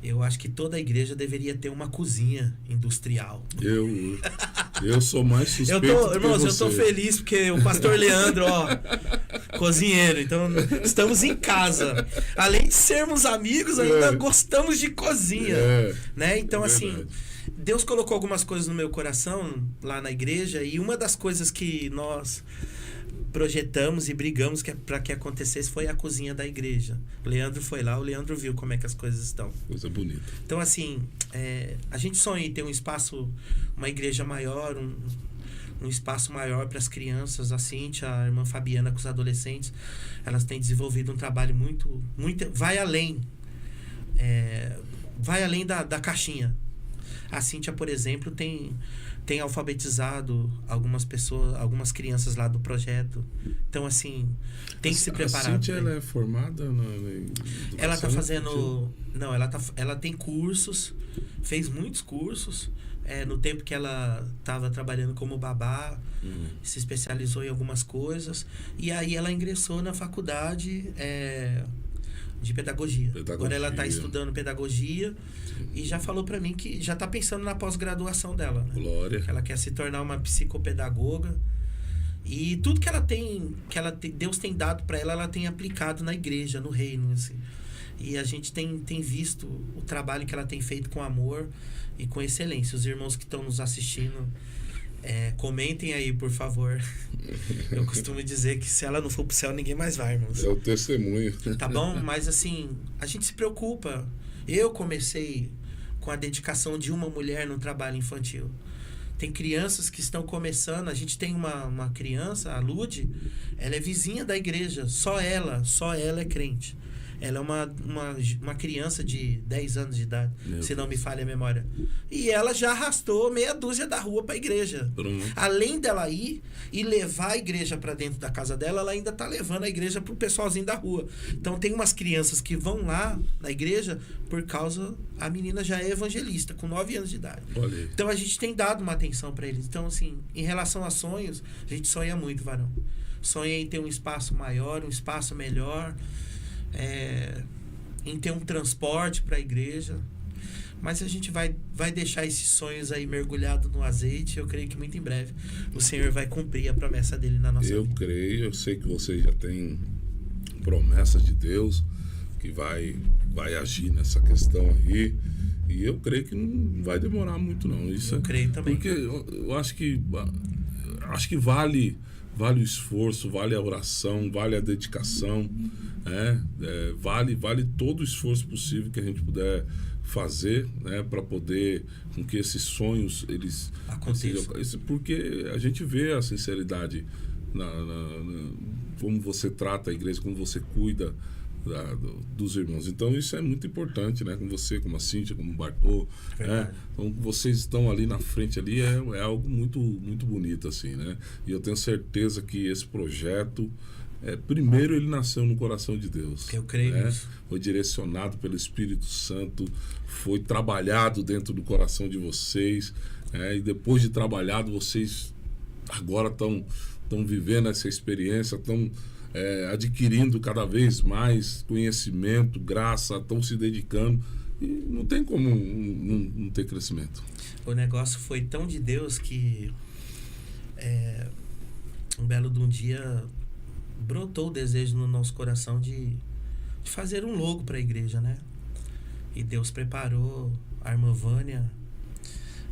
Eu acho que toda igreja deveria ter uma cozinha industrial. Eu sou mais suspeito. Irmãos, eu tô feliz porque o pastor Leandro, cozinheiro. Então, estamos em casa. Além de sermos amigos, ainda gostamos de cozinha. Né? Então, assim, Deus colocou algumas coisas no meu coração lá na igreja e uma das coisas que nós projetamos e brigamos para que acontecesse foi a cozinha da igreja. O Leandro foi lá, o Leandro viu como é que as coisas estão. Coisa bonita. Então, assim, a gente sonha em ter um espaço, uma igreja maior, um espaço maior para as crianças. A Cíntia, a irmã Fabiana com os adolescentes, elas têm desenvolvido um trabalho muito vai além da caixinha. A Cíntia, por exemplo, tem alfabetizado algumas pessoas, algumas crianças lá do projeto. Então, assim, tem que se preparar. A Cíntia, ela é formada ela tá fazendo... Não, ela tem cursos, fez muitos cursos. No tempo que ela estava trabalhando como babá, se especializou em algumas coisas. E aí ela ingressou na faculdade de pedagogia. Agora ela está estudando pedagogia e já falou para mim que já está pensando na pós-graduação dela. Né? Glória. Ela quer se tornar uma psicopedagoga e tudo que ela tem, Deus tem dado para ela tem aplicado na igreja, no reino, assim. E a gente tem visto o trabalho que ela tem feito com amor e com excelência. Os irmãos que estão nos assistindo, comentem aí, por favor. Eu costumo dizer que se ela não for pro céu, ninguém mais vai, irmãos. É o testemunho. Tá bom? Mas assim, a gente se preocupa. Eu comecei com a dedicação de uma mulher no trabalho infantil. Tem crianças que estão começando. A gente tem uma criança, a Lude, ela é vizinha da igreja. Só ela é crente. Ela é uma criança de 10 anos de idade, se não me falha a memória. E ela já arrastou meia dúzia da rua para a igreja. Além dela ir e levar a igreja para dentro da casa dela, ela ainda está levando a igreja para o pessoalzinho da rua. Então tem umas crianças que vão lá na igreja por causa... A menina já é evangelista, com 9 anos de idade. Olha. Então a gente tem dado uma atenção para eles. Então, assim, em relação a sonhos, a gente sonha muito, varão. Sonha em ter um espaço maior, um espaço melhor... em ter um transporte para a igreja, mas a gente vai deixar esses sonhos aí mergulhados no azeite. Eu creio que muito em breve o Senhor vai cumprir a promessa dele na nossa vida. Eu creio, eu sei que você já tem promessas de Deus que vai agir nessa questão aí, e eu creio que não vai demorar muito não. Isso eu creio também. Porque eu acho que vale o esforço, vale a oração, vale a dedicação, vale todo o esforço possível que a gente puder fazer, né, para poder com que esses sonhos eles aconteçam, porque a gente vê a sinceridade como você trata a igreja, como você cuida dos irmãos. Então isso é muito importante, né? Com você, como a Cíntia, como o Bartô, né? Então vocês estão ali na frente ali, é algo muito, muito bonito assim, né? E eu tenho certeza que esse projeto, primeiro ele nasceu no coração de Deus. Eu creio nisso. Foi direcionado pelo Espírito Santo, foi trabalhado dentro do coração de vocês, e depois de trabalhado, vocês agora estão vivendo essa experiência, estão adquirindo cada vez mais conhecimento, graça, estão se dedicando, e não tem como não ter crescimento. O negócio foi tão de Deus que um belo de um dia brotou o desejo no nosso coração de fazer um logo para a igreja, né? E Deus preparou a irmã Vânia.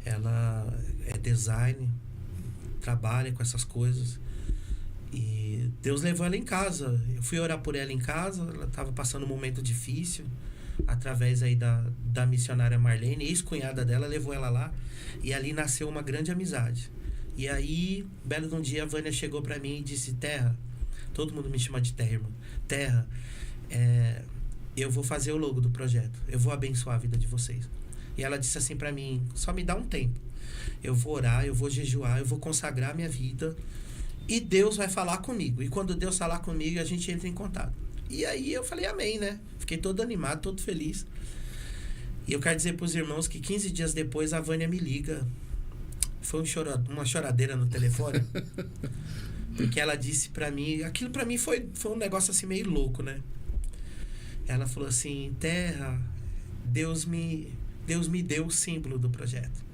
Ela é design, trabalha com essas coisas. E Deus levou ela em casa. Eu fui orar por ela em casa. Ela estava passando um momento difícil. através aí da missionária Marlene, ex-cunhada dela, levou ela lá. E ali nasceu uma grande amizade. E aí, belo de um dia, a Vânia chegou pra mim e disse: Terra, todo mundo me chama de Terra, irmão. Terra, eu vou fazer o logo do projeto. Eu vou abençoar a vida de vocês. E ela disse assim pra mim: só me dá um tempo. Eu vou orar, eu vou jejuar, eu vou consagrar minha vida. E Deus vai falar comigo. E quando Deus falar comigo, a gente entra em contato. E aí eu falei amém, né? Fiquei todo animado, todo feliz. E eu quero dizer pros irmãos que 15 dias depois a Vânia me liga. Foi uma choradeira no telefone. Porque ela disse pra mim... Aquilo pra mim foi um negócio assim meio louco, né? Ela falou assim: Terra, Deus me deu o símbolo do projeto.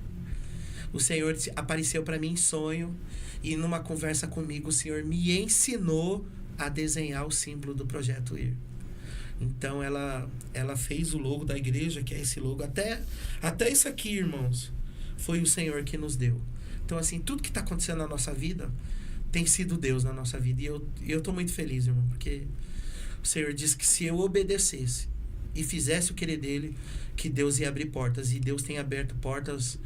O Senhor apareceu pra mim em sonho. E numa conversa comigo, o Senhor me ensinou a desenhar o símbolo do Projeto IR. Então, ela fez o logo da igreja, que é esse logo. Até isso aqui, irmãos, foi o Senhor que nos deu. Então, assim, tudo que está acontecendo na nossa vida tem sido Deus na nossa vida. E eu estou muito feliz, irmão, porque o Senhor disse que se eu obedecesse e fizesse o querer dele, que Deus ia abrir portas. E Deus tem aberto portas,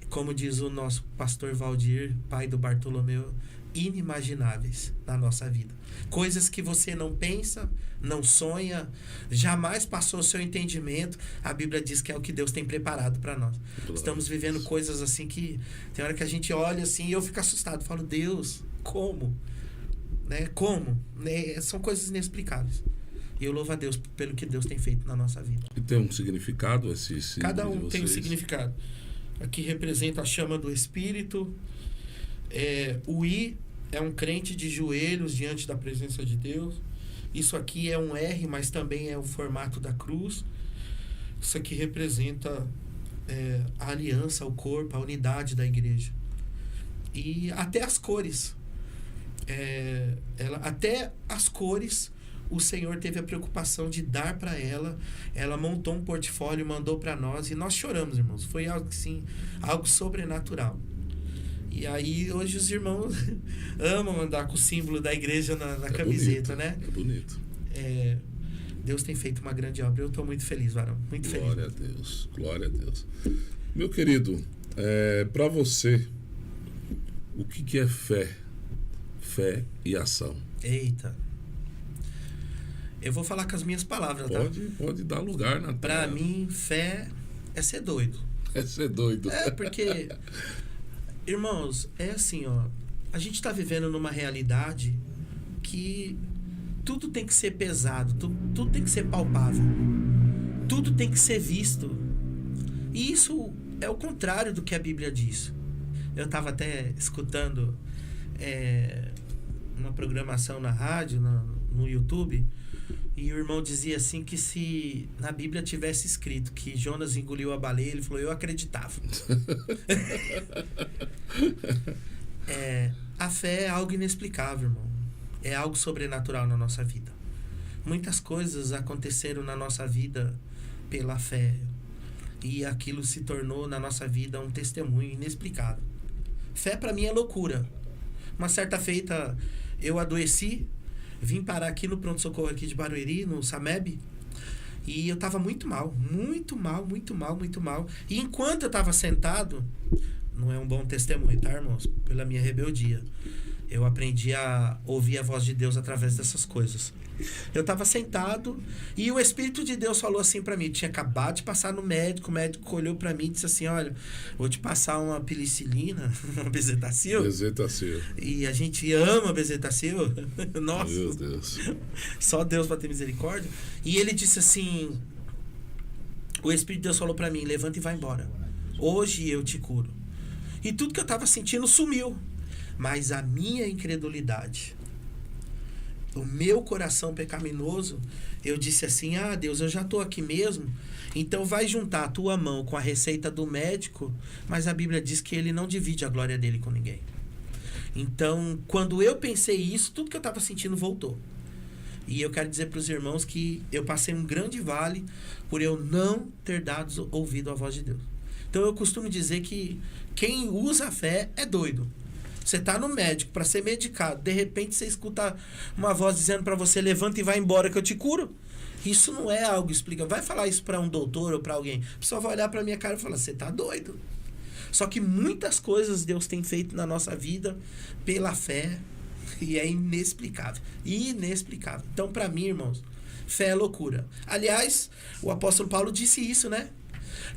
como diz o nosso pastor Valdir, pai do Bartolomeu, inimagináveis na nossa vida. Coisas que você não pensa, não sonha, jamais passou o seu entendimento. A Bíblia diz que é o que Deus tem preparado para nós. Estamos vivendo coisas assim que tem hora que a gente olha assim e eu fico assustado. Falo: Deus, como? Né? Como? Né? São coisas inexplicáveis. E eu louvo a Deus pelo que Deus tem feito na nossa vida. E tem um significado esse símbolo? Cada um tem um significado. Aqui representa a chama do Espírito. O I é um crente de joelhos diante da presença de Deus. Isso aqui é um R, mas também é o formato da cruz. Isso aqui representa a aliança, o corpo, a unidade da igreja. E até as cores. Até as cores, o Senhor teve a preocupação de dar para ela. Ela montou um portfólio, mandou para nós e nós choramos, irmãos. Foi algo assim, algo sobrenatural. E aí hoje os irmãos amam andar com o símbolo da igreja na camiseta, bonito, né? É bonito. Deus tem feito uma grande obra. Eu estou muito feliz, varão. Muito feliz. Glória a Deus. Glória a Deus. Meu querido, para você, o que é fé? Fé e ação. Eita. Eu vou falar com as minhas palavras, tá? Pode dar lugar na Pra mim, fé é ser doido. É ser doido. Porque, irmãos, é assim, ó. A gente tá vivendo numa realidade que tudo tem que ser pesado, tudo tem que ser palpável. Tudo tem que ser visto. E isso é o contrário do que a Bíblia diz. Eu tava até escutando uma programação na rádio, no YouTube, e o irmão dizia assim que se na Bíblia tivesse escrito que Jonas engoliu a baleia, ele falou: eu acreditava. A fé é algo inexplicável, irmão. É algo sobrenatural na nossa vida. Muitas coisas aconteceram na nossa vida pela fé, e aquilo se tornou na nossa vida um testemunho inexplicável. Fé para mim é loucura. Uma certa feita eu adoeci, vim parar aqui no pronto-socorro aqui de Barueri, no SAMEB, e eu tava muito mal. E enquanto eu tava sentado, não é um bom testemunho, tá, irmãos? Pela minha rebeldia. Eu aprendi a ouvir a voz de Deus através dessas coisas. Eu tava sentado e o Espírito de Deus falou assim pra mim. Tinha acabado de passar no médico. O médico olhou pra mim e disse assim: olha, vou te passar uma penicilina, uma bezetacil. Bezetacil. E a gente ama bezetacil. Nossa. Meu Deus. Só Deus vai ter misericórdia. E ele disse assim: o Espírito de Deus falou pra mim: levanta e vai embora. Hoje eu te curo. E tudo que eu tava sentindo sumiu. Mas a minha incredulidade, o meu coração pecaminoso, eu disse assim: ah, Deus, eu já estou aqui mesmo, então vai juntar a tua mão com a receita do médico, mas a Bíblia diz que ele não divide a glória dele com ninguém. Então, quando eu pensei isso, tudo que eu estava sentindo voltou. E eu quero dizer para os irmãos que eu passei um grande vale por eu não ter dado ouvido à voz de Deus. Então, eu costumo dizer que quem usa a fé é doido. Você está no médico para ser medicado. De repente você escuta uma voz dizendo para você: levanta e vai embora que eu te curo. Isso não é algo explicável. Vai falar isso para um doutor ou para alguém. A pessoa vai olhar para minha cara e falar, você tá doido. Só que muitas coisas Deus tem feito na nossa vida pela fé e é inexplicável. Inexplicável. Então, para mim, irmãos, fé é loucura. Aliás, o apóstolo Paulo disse isso, né?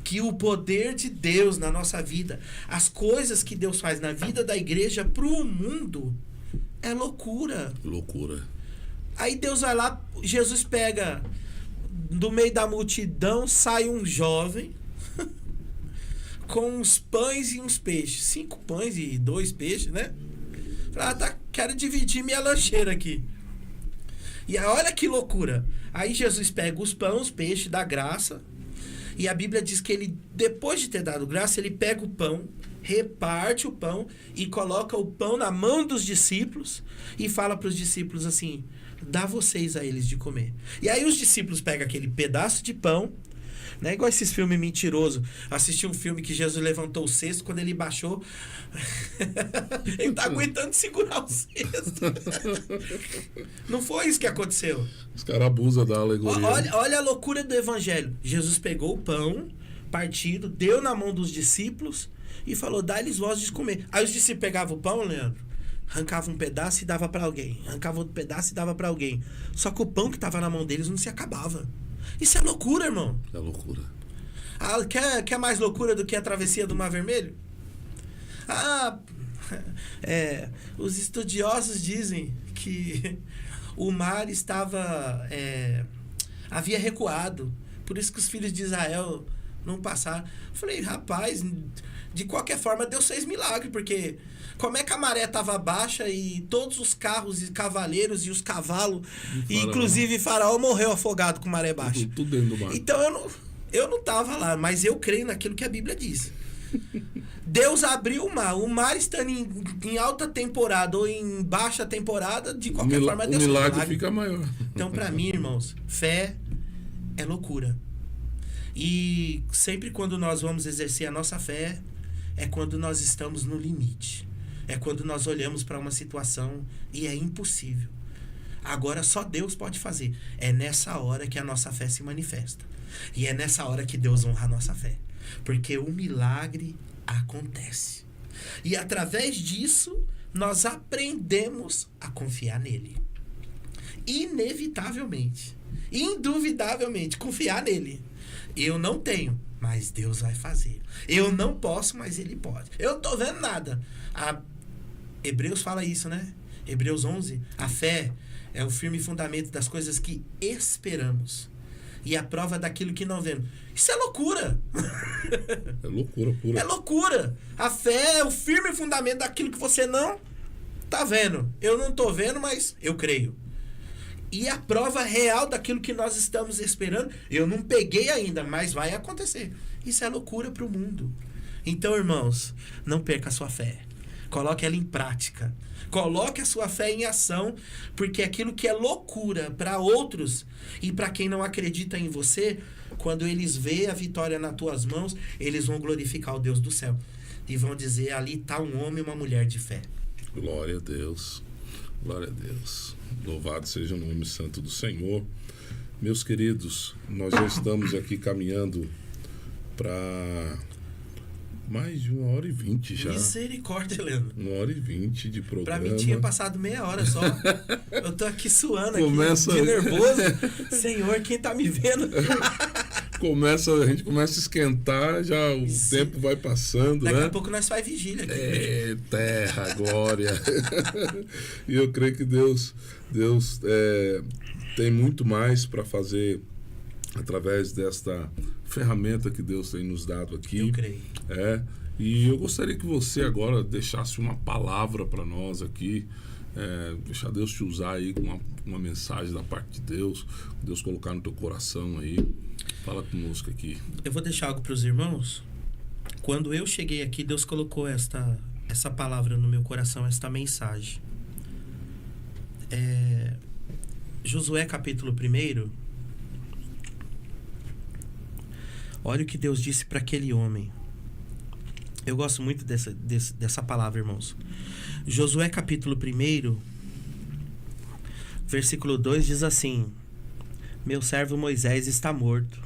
Que o poder de Deus na nossa vida, as coisas que Deus faz na vida da igreja pro mundo, é loucura. Loucura. Aí Deus vai lá, Jesus pega, do meio da multidão, sai um jovem com uns pães e uns peixes. 5 pães e 2 peixes, né? Fala, quero dividir minha lancheira aqui. E aí, olha que loucura. Aí Jesus pega os pães, os peixes, dá graça. E a Bíblia diz que ele, depois de ter dado graça, ele pega o pão, reparte o pão e coloca o pão na mão dos discípulos e fala para os discípulos assim, dá vocês a eles de comer. E aí os discípulos pegam aquele pedaço de pão, né? Igual esses filmes mentirosos. Assisti um filme que Jesus levantou o cesto, quando ele baixou, ele tá aguentando segurar o cesto. Não foi isso que aconteceu. Os caras abusam da alegoria. Olha a loucura do evangelho. Jesus pegou o pão partido, deu na mão dos discípulos e falou, dá-lhes voz de comer. Aí os discípulos pegavam o pão, Leandro, arrancava um pedaço e dava para alguém. Arrancava outro pedaço e dava para alguém. Só que o pão que tava na mão deles não se acabava. Isso é loucura, irmão. É loucura. Ah, quer mais loucura do que a travessia do Mar Vermelho? Os estudiosos dizem que o mar havia recuado. Por isso que os filhos de Israel não passaram. Falei, rapaz, de qualquer forma Deus fez milagre, porque como é que a maré estava baixa e todos os carros e cavaleiros e os cavalos, e inclusive Faraó morreu afogado com maré baixa. Tudo dentro do mar. Então eu não estava lá, mas eu creio naquilo que a Bíblia diz. Deus abriu o mar estando em alta temporada ou em baixa temporada, de qualquer forma Deus fez milagre fica maior. Então, para mim, irmãos, fé é loucura. E sempre quando nós vamos exercer a nossa fé, é quando nós estamos no limite. É quando nós olhamos para uma situação e é impossível. Agora só Deus pode fazer. É nessa hora que a nossa fé se manifesta. E é nessa hora que Deus honra a nossa fé. Porque o milagre acontece. E através disso, nós aprendemos a confiar nele. Inevitavelmente, induvidavelmente, confiar nele. Eu não tenho, mas Deus vai fazer. Eu não posso, mas ele pode. Eu não tô vendo nada. Hebreus fala isso, né? Hebreus 11. A fé é o firme fundamento das coisas que esperamos. E a prova daquilo que não vemos. Isso é loucura. É loucura pura. É loucura. A fé é o firme fundamento daquilo que você não tá vendo. Eu não tô vendo, mas eu creio. E a prova real daquilo que nós estamos esperando, eu não peguei ainda, mas vai acontecer. Isso é loucura para o mundo. Então, irmãos, não perca a sua fé. Coloque ela em prática. Coloque a sua fé em ação, porque aquilo que é loucura para outros e para quem não acredita em você, quando eles veem a vitória nas tuas mãos, eles vão glorificar o Deus do céu. E vão dizer, ali está um homem e uma mulher de fé. Glória a Deus. Glória a Deus. Louvado seja o nome santo do Senhor. Meus queridos, nós já estamos aqui caminhando para mais de 1h20 já. Misericórdia, Leandro. 1h20 de programa. Pra mim tinha passado meia hora só. Eu tô aqui suando, começa... aqui, de nervoso. Senhor, quem tá me vendo? A gente começa a esquentar, já o tempo vai passando, Daqui né? a pouco nós faz vigília aqui. Terra, glória. E eu creio que Deus tem muito mais para fazer através desta ferramenta que Deus tem nos dado aqui. Eu creio. E eu gostaria que você agora deixasse uma palavra para nós aqui, deixar Deus te usar aí com uma mensagem da parte de Deus colocar no teu coração aí. Fala conosco aqui. Eu vou deixar algo para os irmãos. Quando eu cheguei aqui, Deus colocou essa palavra no meu coração, esta mensagem. Josué capítulo 1. Olha o que Deus disse para aquele homem. Eu gosto muito dessa palavra, irmãos. Josué capítulo 1, versículo 2 diz assim: meu servo Moisés está morto.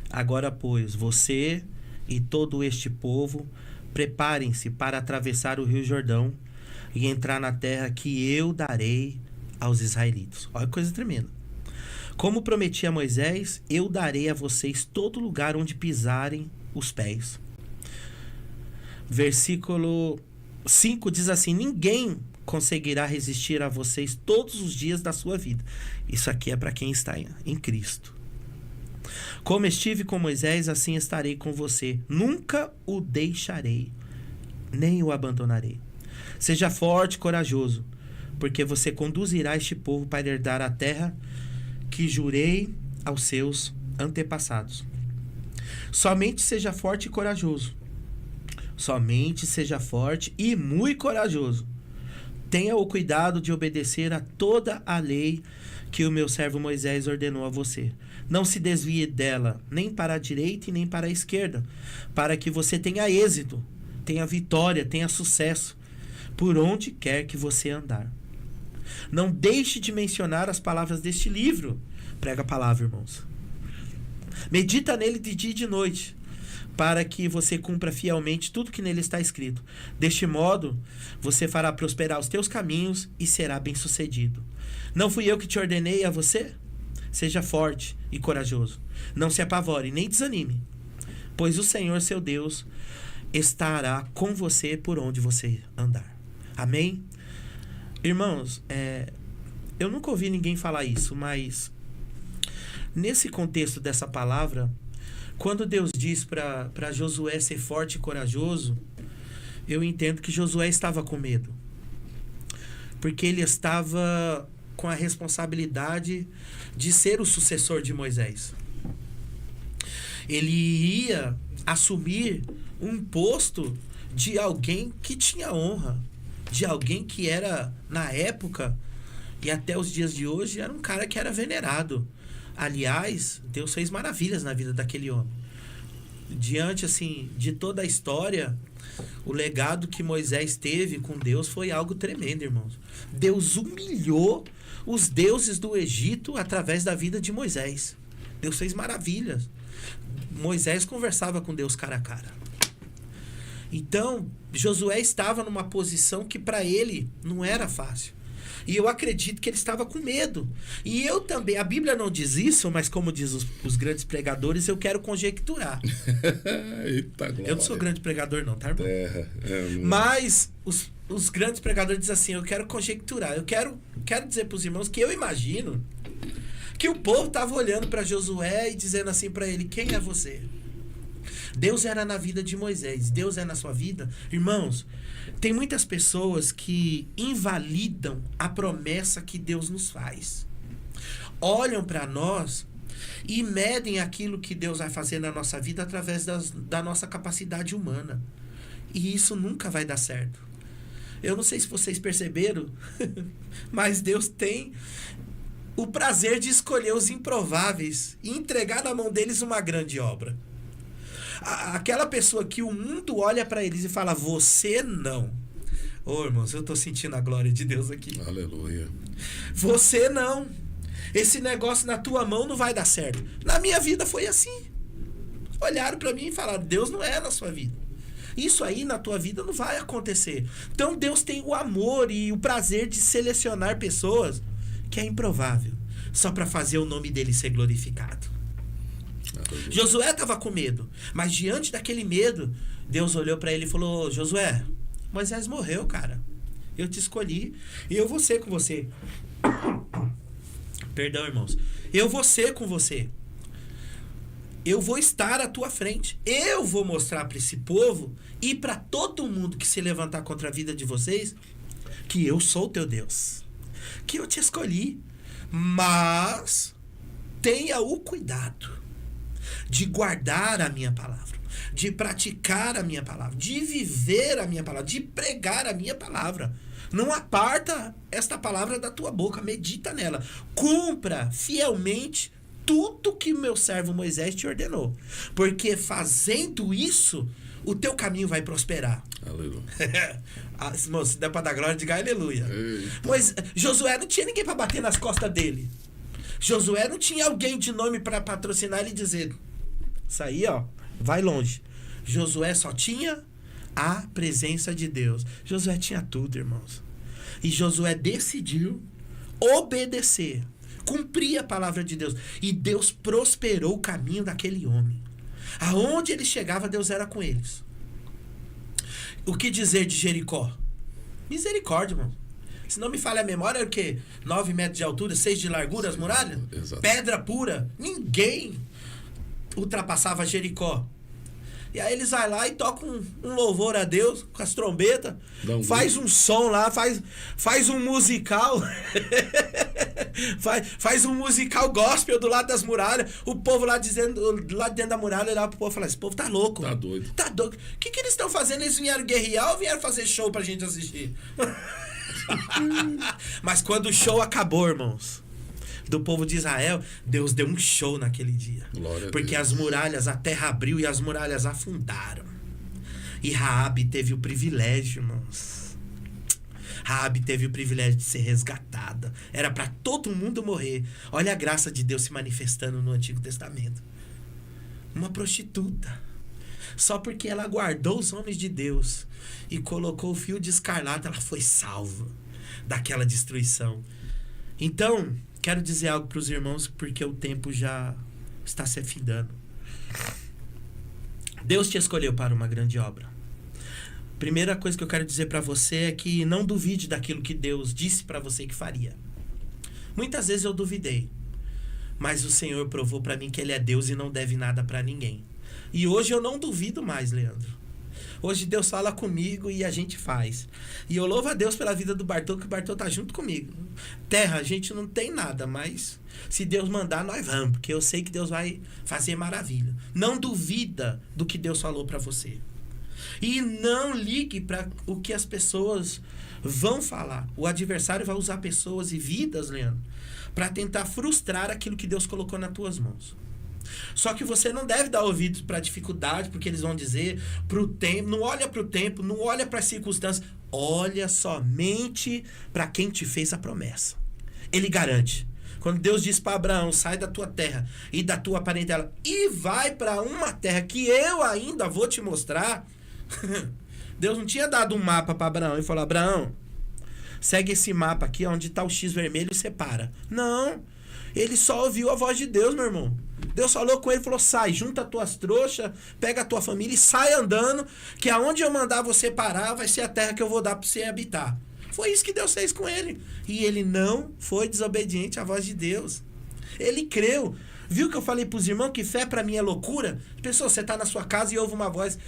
Agora, pois, você e todo este povo, preparem-se para atravessar o rio Jordão e entrar na terra que eu darei aos israelitas. Olha que coisa tremenda. Como prometi a Moisés, eu darei a vocês todo lugar onde pisarem os pés. Versículo 5 diz assim: ninguém conseguirá resistir a vocês todos os dias da sua vida. Isso aqui é para quem está em Cristo. Como estive com Moisés, assim estarei com você. Nunca o deixarei, nem o abandonarei. Seja forte e corajoso, porque você conduzirá este povo para herdar a terra que jurei aos seus antepassados. Somente seja forte e corajoso. Somente seja forte e muito corajoso. Tenha o cuidado de obedecer a toda a lei que o meu servo Moisés ordenou a você. Não se desvie dela, nem para a direita e nem para a esquerda, para que você tenha êxito, tenha vitória, tenha sucesso, por onde quer que você andar. Não deixe de mencionar as palavras deste livro. Prega a palavra, irmãos. Medita nele de dia e de noite, para que você cumpra fielmente tudo que nele está escrito. Deste modo, você fará prosperar os teus caminhos e será bem-sucedido. Não fui eu que te ordenei a você? Seja forte e corajoso. Não se apavore, nem desanime, pois o Senhor, seu Deus, estará com você por onde você andar. Amém? Irmãos, eu nunca ouvi ninguém falar isso, mas nesse contexto dessa palavra, quando Deus diz para Josué ser forte e corajoso, eu entendo que Josué estava com medo. Porque ele estava com a responsabilidade de ser o sucessor de Moisés. Ele ia assumir um posto de alguém que tinha honra, de alguém que era, na época, e até os dias de hoje, era um cara que era venerado. Aliás, Deus fez maravilhas na vida daquele homem. Diante, assim, de toda a história, o legado que Moisés teve com Deus foi algo tremendo, irmãos. Deus humilhou os deuses do Egito através da vida de Moisés. Deus fez maravilhas. Moisés conversava com Deus cara a cara. Então, Josué estava numa posição que para ele não era fácil. E eu acredito que ele estava com medo. E eu também, a Bíblia não diz isso, mas como diz os grandes pregadores, eu quero conjecturar. Eita, glória. Eu não sou grande pregador não, tá, irmão? Mas os grandes pregadores dizem assim, eu quero conjecturar. Eu quero dizer para os irmãos que eu imagino que o povo estava olhando para Josué e dizendo assim para ele, quem é você? Deus era na vida de Moisés, Deus é na sua vida. Irmãos, tem muitas pessoas que invalidam a promessa que Deus nos faz. Olham para nós e medem aquilo que Deus vai fazer na nossa vida através da nossa capacidade humana. E isso nunca vai dar certo. Eu não sei se vocês perceberam, mas Deus tem o prazer de escolher os improváveis e entregar na mão deles uma grande obra. Aquela pessoa que o mundo olha para eles e fala, você não. Ô, irmãos, eu tô sentindo a glória de Deus aqui. Aleluia. Você não. Esse negócio na tua mão não vai dar certo. Na minha vida foi assim. Olharam para mim e falaram, Deus não é na sua vida. Isso aí na tua vida não vai acontecer. Então Deus tem o amor e o prazer de selecionar pessoas que é improvável, só para fazer o nome dele ser glorificado. Josué estava com medo, mas diante daquele medo, Deus olhou para ele e falou, Josué, Moisés morreu, cara. Eu te escolhi e eu vou ser com você. Perdão, irmãos. Eu vou ser com você. Eu vou estar à tua frente. Eu vou mostrar para esse povo e para todo mundo que se levantar contra a vida de vocês que eu sou o teu Deus. Que eu te escolhi. Mas tenha o cuidado de guardar a minha palavra, de praticar a minha palavra, de viver a minha palavra, de pregar a minha palavra. Não aparta esta palavra da tua boca, medita nela. Cumpra fielmente tudo que o meu servo Moisés te ordenou. Porque fazendo isso, o teu caminho vai prosperar. Aleluia. Irmão, se der para dar glória, diga aleluia. Mas Josué não tinha ninguém para bater nas costas dele. Josué não tinha alguém de nome para patrocinar ele e dizer, isso aí, ó, vai longe. Josué só tinha a presença de Deus. Josué tinha tudo, irmãos. E Josué decidiu obedecer, cumprir a palavra de Deus. E Deus prosperou o caminho daquele homem. Aonde ele chegava, Deus era com eles. O que dizer de Jericó? Misericórdia, irmão. Se não me falha a memória, era o quê? 9 metros de altura, 6 de largura, as muralhas? Exato. Pedra pura. Ninguém ultrapassava Jericó. E aí eles vão lá e tocam um louvor a Deus com as trombetas. Faz um som lá, faz um musical. faz um musical gospel do lado das muralhas. O povo lá dizendo, lá dentro da muralha, olhava pro povo e falava, esse povo tá louco. Tá doido. Tá doido. O que eles estão fazendo? Eles vieram guerrear ou vieram fazer show pra gente assistir? Mas quando o show acabou, irmãos, do povo de Israel, Deus deu um show naquele dia. Glória porque a Deus. as muralhas, a terra abriu e as muralhas afundaram. E Raabe teve o privilégio, irmãos. Raabe teve o privilégio de ser resgatada. Era para todo mundo morrer. Olha a graça de Deus se manifestando no Antigo Testamento. Uma prostituta. Só porque ela guardou os homens de Deus e colocou o fio de escarlate, ela foi salva daquela destruição. Então, quero dizer algo para os irmãos, porque o tempo já está se afindando. Deus te escolheu para uma grande obra. Primeira coisa que eu quero dizer para você é que não duvide daquilo que Deus disse para você que faria. Muitas vezes eu duvidei, mas o Senhor provou para mim que Ele é Deus e não deve nada para ninguém. E hoje eu não duvido mais, Leandro. Hoje Deus fala comigo e a gente faz. E eu louvo a Deus pela vida do Bartô, que o Bartô tá junto comigo. Terra, a gente não tem nada, mas se Deus mandar, nós vamos. Porque eu sei que Deus vai fazer maravilha. Não duvida do que Deus falou para você. E não ligue para o que as pessoas vão falar. O adversário vai usar pessoas e vidas, Leandro, para tentar frustrar aquilo que Deus colocou nas tuas mãos. Só que você não deve dar ouvidos para a dificuldade, porque eles vão dizer, pro tempo, não olha para o tempo, não olha para as circunstâncias, olha somente para quem te fez a promessa. Ele garante. Quando Deus diz para Abraão, sai da tua terra e da tua parentela e vai para uma terra que eu ainda vou te mostrar. Deus não tinha dado um mapa para Abraão e falou, Abraão, segue esse mapa aqui onde está o X vermelho e separa. Não, ele só ouviu a voz de Deus, meu irmão. Deus falou com ele e falou, sai, junta as tuas trouxas, pega a tua família e sai andando, que aonde eu mandar você parar vai ser a terra que eu vou dar para você habitar. Foi isso que Deus fez com ele. E ele não foi desobediente à voz de Deus. Ele creu. Viu que eu falei para os irmãos que fé para mim é loucura? Pessoal, você está na sua casa e ouve uma voz,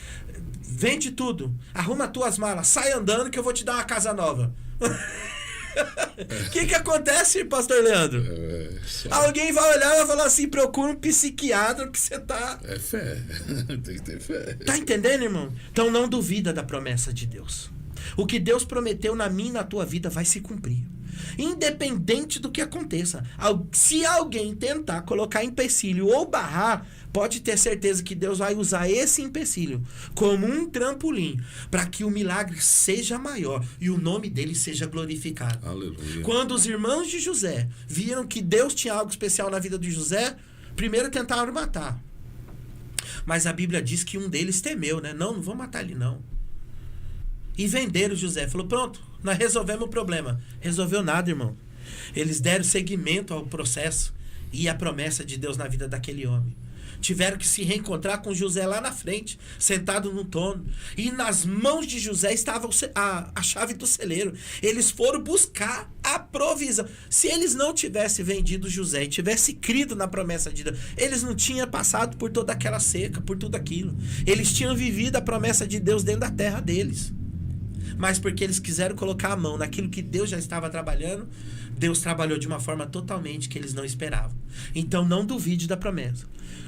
vende tudo, arruma as tuas malas, sai andando que eu vou te dar uma casa nova. O que acontece, pastor Leandro? Alguém vai olhar e vai falar assim, procura um psiquiatra porque você tá... É fé. Tem que ter fé. Tá entendendo, irmão? Então não duvida da promessa de Deus. O que Deus prometeu na minha e na tua vida vai se cumprir. Independente do que aconteça. Se alguém tentar colocar empecilho ou barrar, pode ter certeza que Deus vai usar esse empecilho como um trampolim para que o milagre seja maior e o nome dele seja glorificado. Aleluia. Quando os irmãos de José viram que Deus tinha algo especial na vida de José, primeiro tentaram matar. Mas a Bíblia diz que um deles temeu, né? Não vou matar ele não. E venderam José. Falou, pronto, nós resolvemos o problema. Resolveu nada, irmão. Eles deram seguimento ao processo e à promessa de Deus na vida daquele homem. Tiveram que se reencontrar com José lá na frente, sentado no trono. E nas mãos de José estava a chave do celeiro. Eles foram buscar a provisão. Se eles não tivessem vendido José e tivessem crido na promessa de Deus, eles não tinham passado por toda aquela seca, por tudo aquilo. Eles tinham vivido a promessa de Deus dentro da terra deles. Mas porque eles quiseram colocar a mão naquilo que Deus já estava trabalhando, Deus trabalhou de uma forma totalmente que eles não esperavam. Então não duvide da promessa.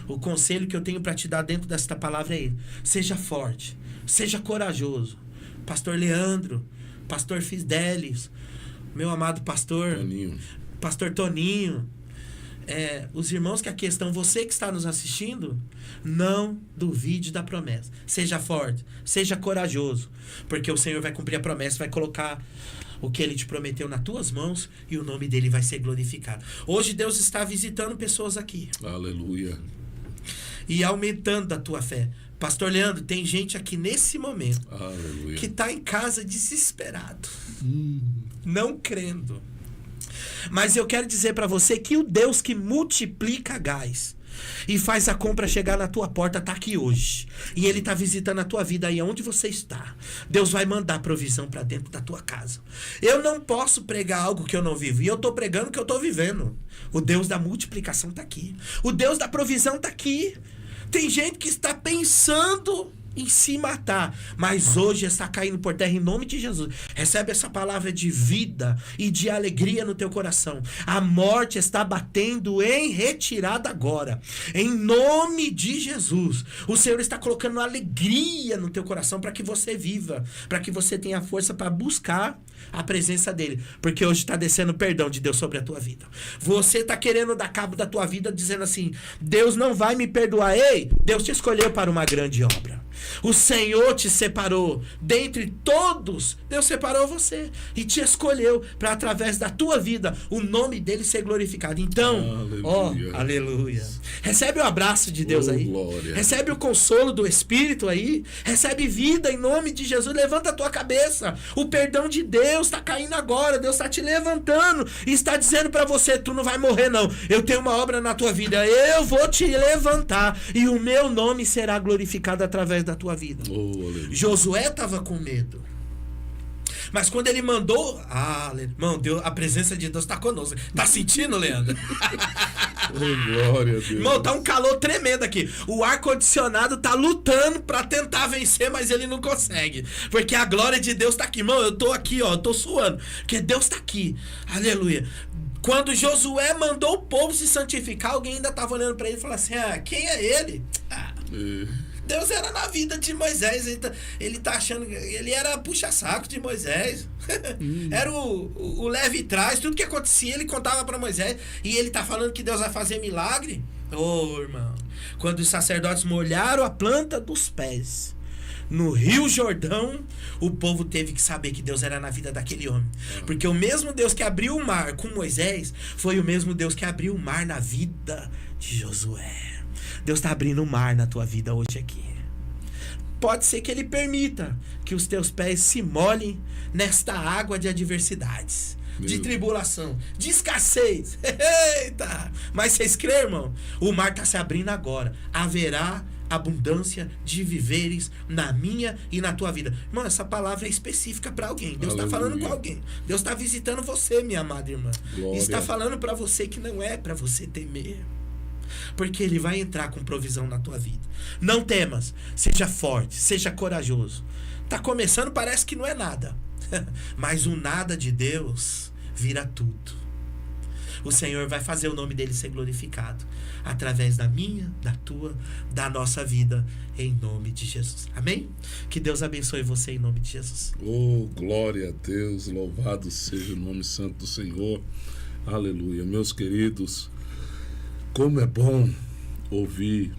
O conselho que eu tenho para te dar dentro desta palavra é ele. Seja forte, seja corajoso. Pastor Leandro, Pastor Fidelis, meu amado pastor Toninho. Pastor Toninho, os irmãos que aqui estão, você que está nos assistindo, não duvide da promessa. Seja forte, seja corajoso, porque o Senhor vai cumprir a promessa, vai colocar o que ele te prometeu nas tuas mãos e o nome dele vai ser glorificado. Hoje Deus está visitando pessoas aqui. Aleluia. E aumentando a tua fé. Pastor Leandro, tem gente aqui nesse momento Aleluia. que está em casa desesperado, não crendo. Mas eu quero dizer para você que o Deus que multiplica gás e faz a compra chegar na tua porta está aqui hoje. E ele está visitando a tua vida aí onde você está. Deus vai mandar provisão para dentro da tua casa. Eu não posso pregar algo que eu não vivo. E eu estou pregando o que eu estou vivendo. O Deus da multiplicação está aqui. O Deus da provisão está aqui. Tem gente que está pensando em se matar, mas hoje está caindo por terra em nome de Jesus. Recebe essa palavra de vida e de alegria no teu coração. A morte está batendo em retirada agora, em nome de Jesus. O Senhor está colocando alegria no teu coração para que você viva, para que você tenha força para buscar a presença dele, porque hoje está descendo perdão de Deus sobre a tua vida. Você está querendo dar cabo da tua vida dizendo assim: Deus não vai me perdoar. Ei, Deus te escolheu para uma grande obra. O Senhor te separou dentre todos. Deus separou você e te escolheu para, através da tua vida, o nome dele ser glorificado. Então, aleluia. Recebe o abraço de Deus aí. Glória. Recebe o consolo do Espírito aí. Recebe vida em nome de Jesus. Levanta a tua cabeça. O perdão de Deus está caindo agora. Deus está te levantando e está dizendo para você: tu não vai morrer não. Eu tenho uma obra na tua vida. Eu vou te levantar e o meu nome será glorificado através da tua vida. Josué estava com medo, mas quando ele mandou, irmão, Deus, a presença de Deus está conosco. Tá sentindo, Leandro? Glória a Deus. Irmão, tá um calor tremendo aqui. O ar-condicionado tá lutando para tentar vencer, mas ele não consegue, porque a glória de Deus tá aqui. Irmão, eu tô aqui, ó, eu tô suando, porque Deus tá aqui. Aleluia. Quando Josué mandou o povo se santificar, alguém ainda tava olhando para ele e falou assim: quem é ele? Deus era na vida de Moisés. Ele tá achando que ele era puxa-saco de Moisés. Era o leve e trás. Tudo que acontecia ele contava para Moisés. E ele tá falando que Deus vai fazer milagre. Irmão, quando os sacerdotes molharam a planta dos pés no Rio Jordão, o povo teve que saber que Deus era na vida daquele homem. Porque o mesmo Deus que abriu o mar com Moisés foi o mesmo Deus que abriu o mar na vida de Josué. Deus está abrindo o mar na tua vida hoje aqui. Pode ser que ele permita que os teus pés se molhem nesta água de adversidades, de tribulação, de escassez. Eita! Mas vocês creem, irmão? O mar está se abrindo agora. Haverá abundância de viveres na minha e na tua vida. Irmão, essa palavra é específica para alguém. Deus está falando com alguém. Deus está visitando você, minha amada irmã. E está falando para você que não é para você temer, porque ele vai entrar com provisão na tua vida. Não temas, seja forte, seja corajoso. Tá começando, parece que não é nada, mas o nada de Deus vira tudo. O Senhor vai fazer o nome dele ser glorificado através da minha, da tua, da nossa vida, em nome de Jesus. Amém? Que Deus abençoe você em nome de Jesus. Glória a Deus, louvado seja o nome santo do Senhor. Aleluia. Meus queridos, como é bom ouvir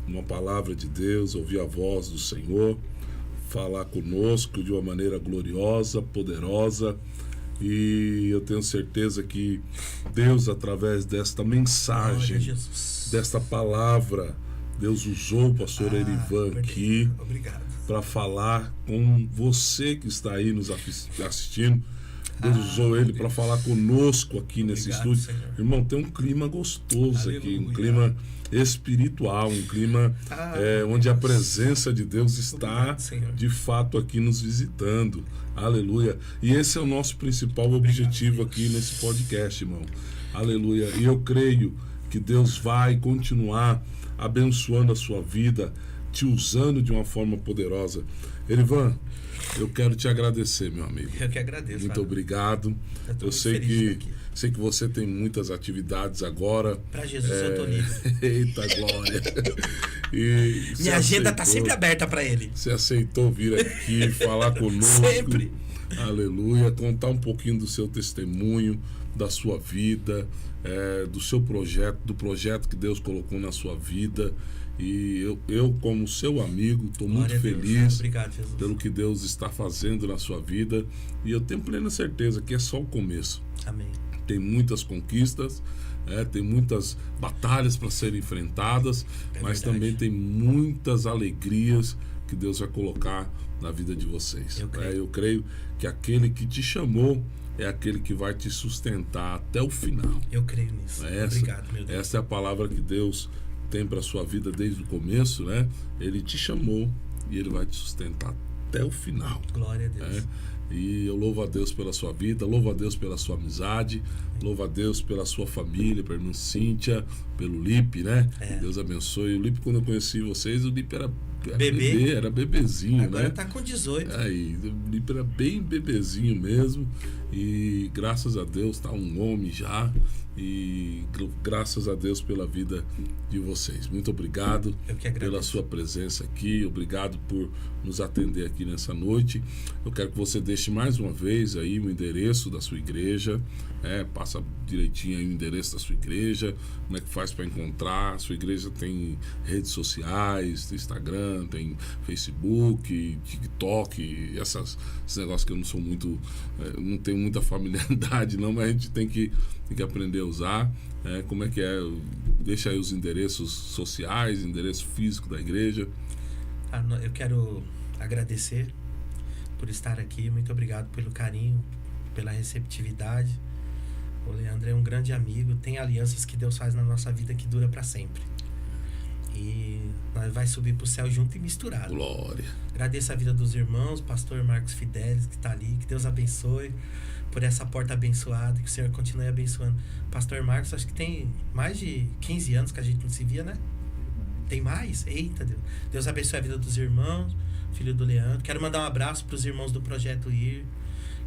uma palavra de Deus, ouvir a voz do Senhor, falar conosco de uma maneira gloriosa, poderosa. E eu tenho certeza que Deus, através desta mensagem, desta palavra, Deus usou o pastor Erivan aqui para falar com você que está aí nos assistindo. Deus usou ele para falar conosco aqui nesse estúdio. Senhor. Irmão, tem um clima gostoso aqui, um clima espiritual, um clima onde a presença de Deus está de fato aqui nos visitando. Aleluia. E esse é o nosso principal objetivo aqui nesse podcast, irmão. Aleluia. E eu creio que Deus vai continuar abençoando a sua vida, te usando de uma forma poderosa. Erivan, eu quero te agradecer, meu amigo. Eu que agradeço. Muito obrigado. Eu sei que você tem muitas atividades agora. Para Jesus eu tô livre. Eita glória. Minha agenda está sempre aberta para ele. Você aceitou vir aqui falar conosco. Sempre. Aleluia. Contar um pouquinho do seu testemunho, da sua vida, do seu projeto, do projeto que Deus colocou na sua vida. E eu como seu amigo, estou muito Glória a Deus. feliz Obrigado, Jesus. pelo que Deus está fazendo na sua vida. E eu tenho plena certeza que é só o começo. Amém. Tem muitas conquistas, tem muitas batalhas para serem enfrentadas, mas verdade. também tem muitas alegrias que Deus vai colocar na vida de vocês. Eu creio que aquele que te chamou é aquele que vai te sustentar até o final. Eu creio nisso. Obrigado, meu Deus. Essa é a palavra que Deus tem para a sua vida desde o começo, né? Ele te chamou e Ele vai te sustentar até o final. Glória a Deus. E eu louvo a Deus pela sua vida, louvo a Deus pela sua amizade, louvo a Deus pela sua família, pela irmã Cíntia, pelo Lipe, né? Deus abençoe. O Lipe, quando eu conheci vocês, o Lipe era bebê, era bebezinho, agora né? Tá com 18. E o Lipe era bem bebezinho mesmo. E graças a Deus tá um homem já. E graças a Deus pela vida de vocês. Muito obrigado pela sua presença aqui. Obrigado por nos atender aqui nessa noite. Eu quero que você deixe mais uma vez aí o endereço da sua igreja. Passa direitinho aí o endereço da sua igreja. Como é que faz para encontrar? A sua igreja tem redes sociais, tem Instagram, tem Facebook, TikTok, esses negócios que eu não sou muito, não tenho muita familiaridade não, mas a gente tem que aprender a usar. Como é que é? Deixa aí os endereços sociais, endereço físico da igreja. Eu quero agradecer por estar aqui. Muito obrigado pelo carinho, pela receptividade. O Leandro é um grande amigo. Tem alianças que Deus faz na nossa vida que dura para sempre. E nós vai subir pro céu junto e misturado. Glória. Agradeço a vida dos irmãos, pastor Marcos Fidelis, que está ali. Que Deus abençoe por essa porta abençoada. Que o Senhor continue abençoando. Pastor Marcos, acho que tem mais de 15 anos que a gente não se via, né? Tem mais? Eita, Deus. Deus abençoe a vida dos irmãos, filho do Leandro. Quero mandar um abraço para os irmãos do Projeto IR.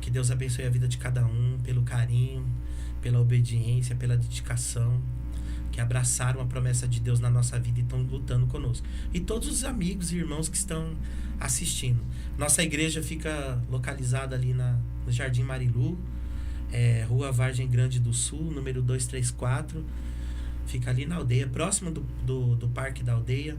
Que Deus abençoe a vida de cada um, pelo carinho, pela obediência, pela dedicação. Que abraçaram a promessa de Deus na nossa vida e estão lutando conosco. E todos os amigos e irmãos que estão assistindo. Nossa igreja fica localizada ali no Jardim Marilu, Rua Vargem Grande do Sul, número 234. Fica ali na aldeia, próximo do Parque da Aldeia.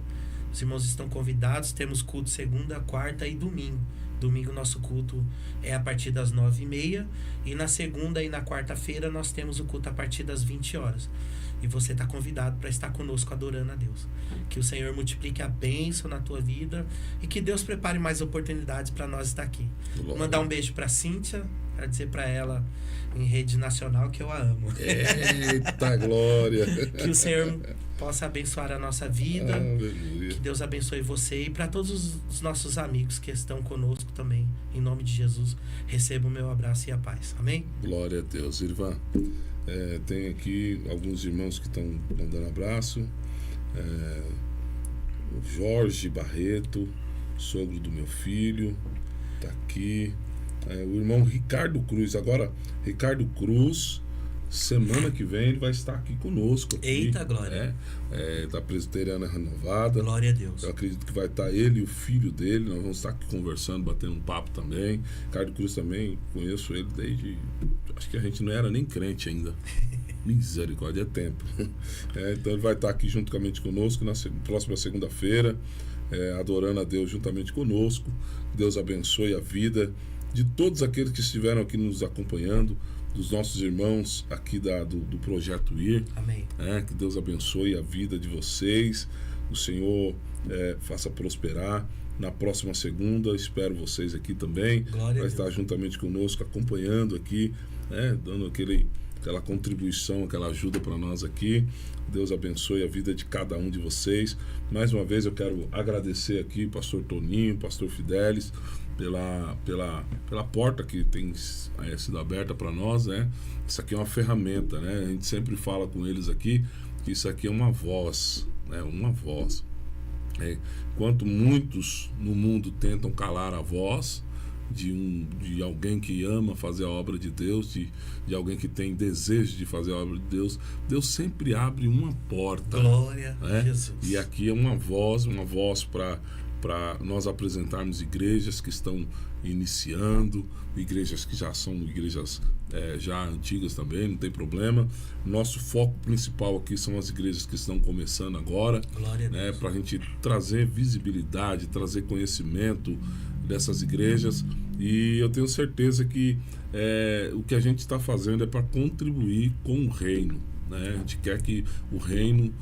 Os irmãos estão convidados. Temos culto segunda, quarta e domingo. Domingo nosso culto é a partir das 9h30. E na segunda e na quarta-feira nós temos o culto a partir das 20 horas. E você está convidado para estar conosco adorando a Deus. Que o Senhor multiplique a bênção na tua vida e que Deus prepare mais oportunidades para nós estar aqui. Vou mandar um beijo para Cíntia, para dizer para ela em rede nacional que eu a amo. Eita glória! Que o Senhor possa abençoar a nossa vida. Aleluia. Que Deus abençoe você e para todos os nossos amigos que estão conosco também. Em nome de Jesus, receba o meu abraço e a paz. Amém? Glória a Deus. Irvã, tem aqui alguns irmãos que estão mandando abraço. O Jorge Barreto, sogro do meu filho, está aqui. O irmão Ricardo Cruz. Agora, Ricardo Cruz, semana que vem ele vai estar aqui conosco. Aqui, eita, glória. Da Presbiteriana Renovada. Glória a Deus. Eu acredito que vai estar ele e o filho dele. Nós vamos estar aqui conversando, batendo um papo também. Ricardo Cruz também, conheço ele desde... Acho que a gente não era nem crente ainda. Misericórdia, é tempo. Então ele vai estar aqui juntamente conosco na próxima segunda-feira, adorando a Deus juntamente conosco. Deus abençoe a vida de todos aqueles que estiveram aqui nos acompanhando, dos nossos irmãos aqui do Projeto IR. Amém. Que Deus abençoe a vida de vocês, o Senhor faça prosperar. Na próxima segunda, espero vocês aqui também. Glória vai estar juntamente conosco, acompanhando aqui, dando aquela contribuição, aquela ajuda para nós aqui. Deus abençoe a vida de cada um de vocês. Mais uma vez eu quero agradecer aqui pastor Toninho, pastor Fidelis, pela porta que tem sido aberta para nós, né? Isso aqui é uma ferramenta, né? A gente sempre fala com eles aqui que isso aqui é uma voz, né? Uma voz. Enquanto muitos no mundo tentam calar a voz de alguém que ama fazer a obra de Deus, de alguém que tem desejo de fazer a obra de Deus, Deus sempre abre uma porta. Glória a Jesus. E aqui é uma voz para para nós apresentarmos igrejas que estão iniciando, igrejas que já são igrejas já antigas também, não tem problema. Nosso foco principal aqui são as igrejas que estão começando agora, né, para a gente trazer visibilidade, trazer conhecimento dessas igrejas. E eu tenho certeza que o que a gente está fazendo é para contribuir com o reino, né? A gente quer que o reino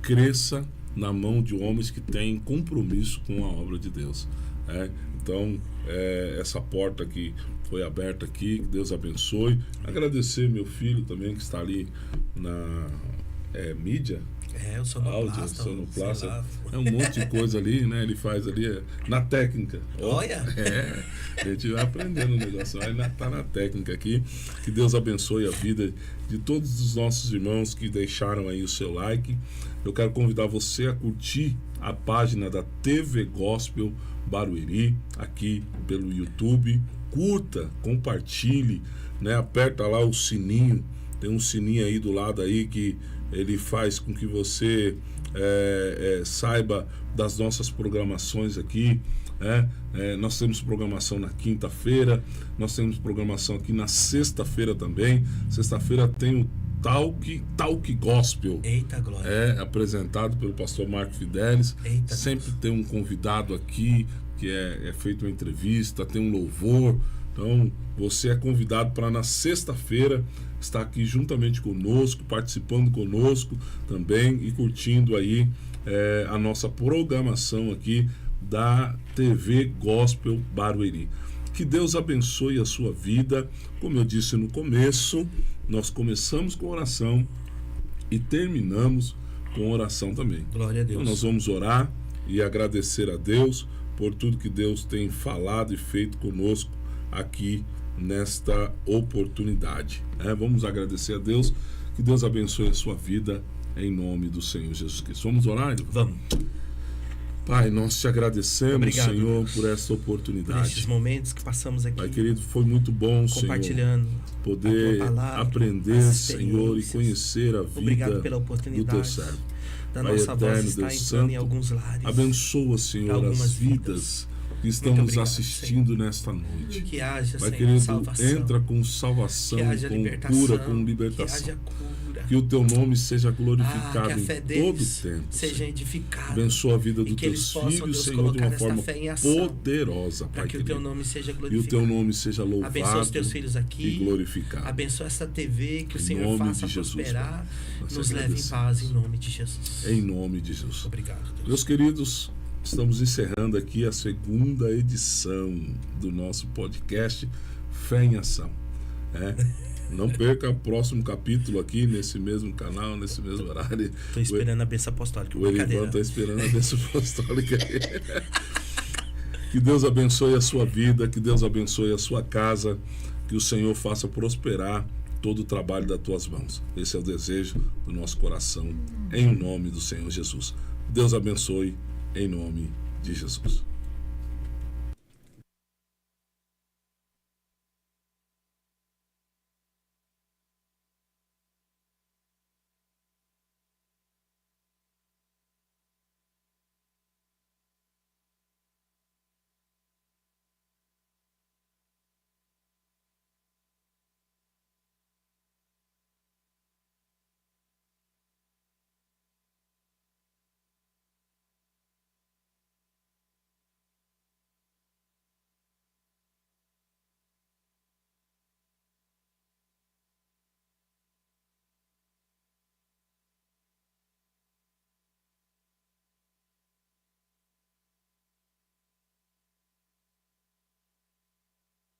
cresça na mão de homens que têm compromisso com a obra de Deus. Então, essa porta que foi aberta aqui, que Deus abençoe. Agradecer meu filho também, que está ali na mídia. O sonoplasta. É um monte de coisa ali, né? Ele faz ali na técnica. Olha! A gente vai aprendendo o negócio, vai tá na técnica aqui. Que Deus abençoe a vida de todos os nossos irmãos que deixaram aí o seu like. Eu quero convidar você a curtir a página da TV Gospel Barueri, aqui pelo YouTube. Curta, compartilhe, né? Aperta lá o sininho. Tem um sininho aí do lado aí que ele faz com que você saiba das nossas programações aqui. Nós temos programação na quinta-feira, nós temos programação aqui na sexta-feira também. Sexta-feira tem o Talk Gospel. Eita glória! Apresentado pelo pastor Marco Fidelis. Eita sempre Deus. Tem um convidado aqui que é feito uma entrevista, tem um louvor. Então, você é convidado para na sexta-feira estar aqui juntamente conosco, participando conosco também e curtindo aí a nossa programação aqui da TV Gospel Barueri. Que Deus abençoe a sua vida. Como eu disse no começo, nós começamos com oração e terminamos com oração também. Glória a Deus. Então, nós vamos orar e agradecer a Deus por tudo que Deus tem falado e feito conosco aqui nesta oportunidade. Vamos agradecer a Deus. Que Deus abençoe a sua vida em nome do Senhor Jesus Cristo. Vamos orar? Vamos. Pai, nós te agradecemos, obrigado, Senhor, Deus, por essa oportunidade. Por esses momentos que passamos aqui. Pai querido, foi muito bom, compartilhando, Senhor, poder palavra, aprender, Senhor, e conhecer a vida pela oportunidade do Teu servo. Da Pai nossa eterno, voz está Deus entrando Santo, em alguns lares. Abençoa, Senhor, as vidas que estão nos assistindo, Senhor, nesta noite. Que haja, Pai Senhor, querido, salvação. Entra com salvação, com cura, com libertação. Que haja cura. Que o Teu nome seja glorificado em todo o tempo. Seja edificado. Abençoa a vida dos Teus filhos, Senhor, de uma forma poderosa, Pai para que querido. O Teu nome seja glorificado. E o Teu nome seja louvado. Abençoa os Teus filhos aqui. E glorificado. Abençoa essa TV, que o Senhor faça prosperar. Nos leve em paz, em nome de Jesus. Em nome de Jesus. Obrigado, Deus. Meus queridos, estamos encerrando aqui a segunda edição do nosso podcast Fé em Ação. Não perca o próximo capítulo aqui nesse mesmo canal, nesse mesmo horário. Estou esperando a bênção apostólica. O Elivan está esperando a bênção apostólica. Que Deus abençoe a sua vida, que Deus abençoe a sua casa, que o Senhor faça prosperar todo o trabalho das tuas mãos. Esse é o desejo do nosso coração, em nome do Senhor Jesus. Deus abençoe, em nome de Jesus.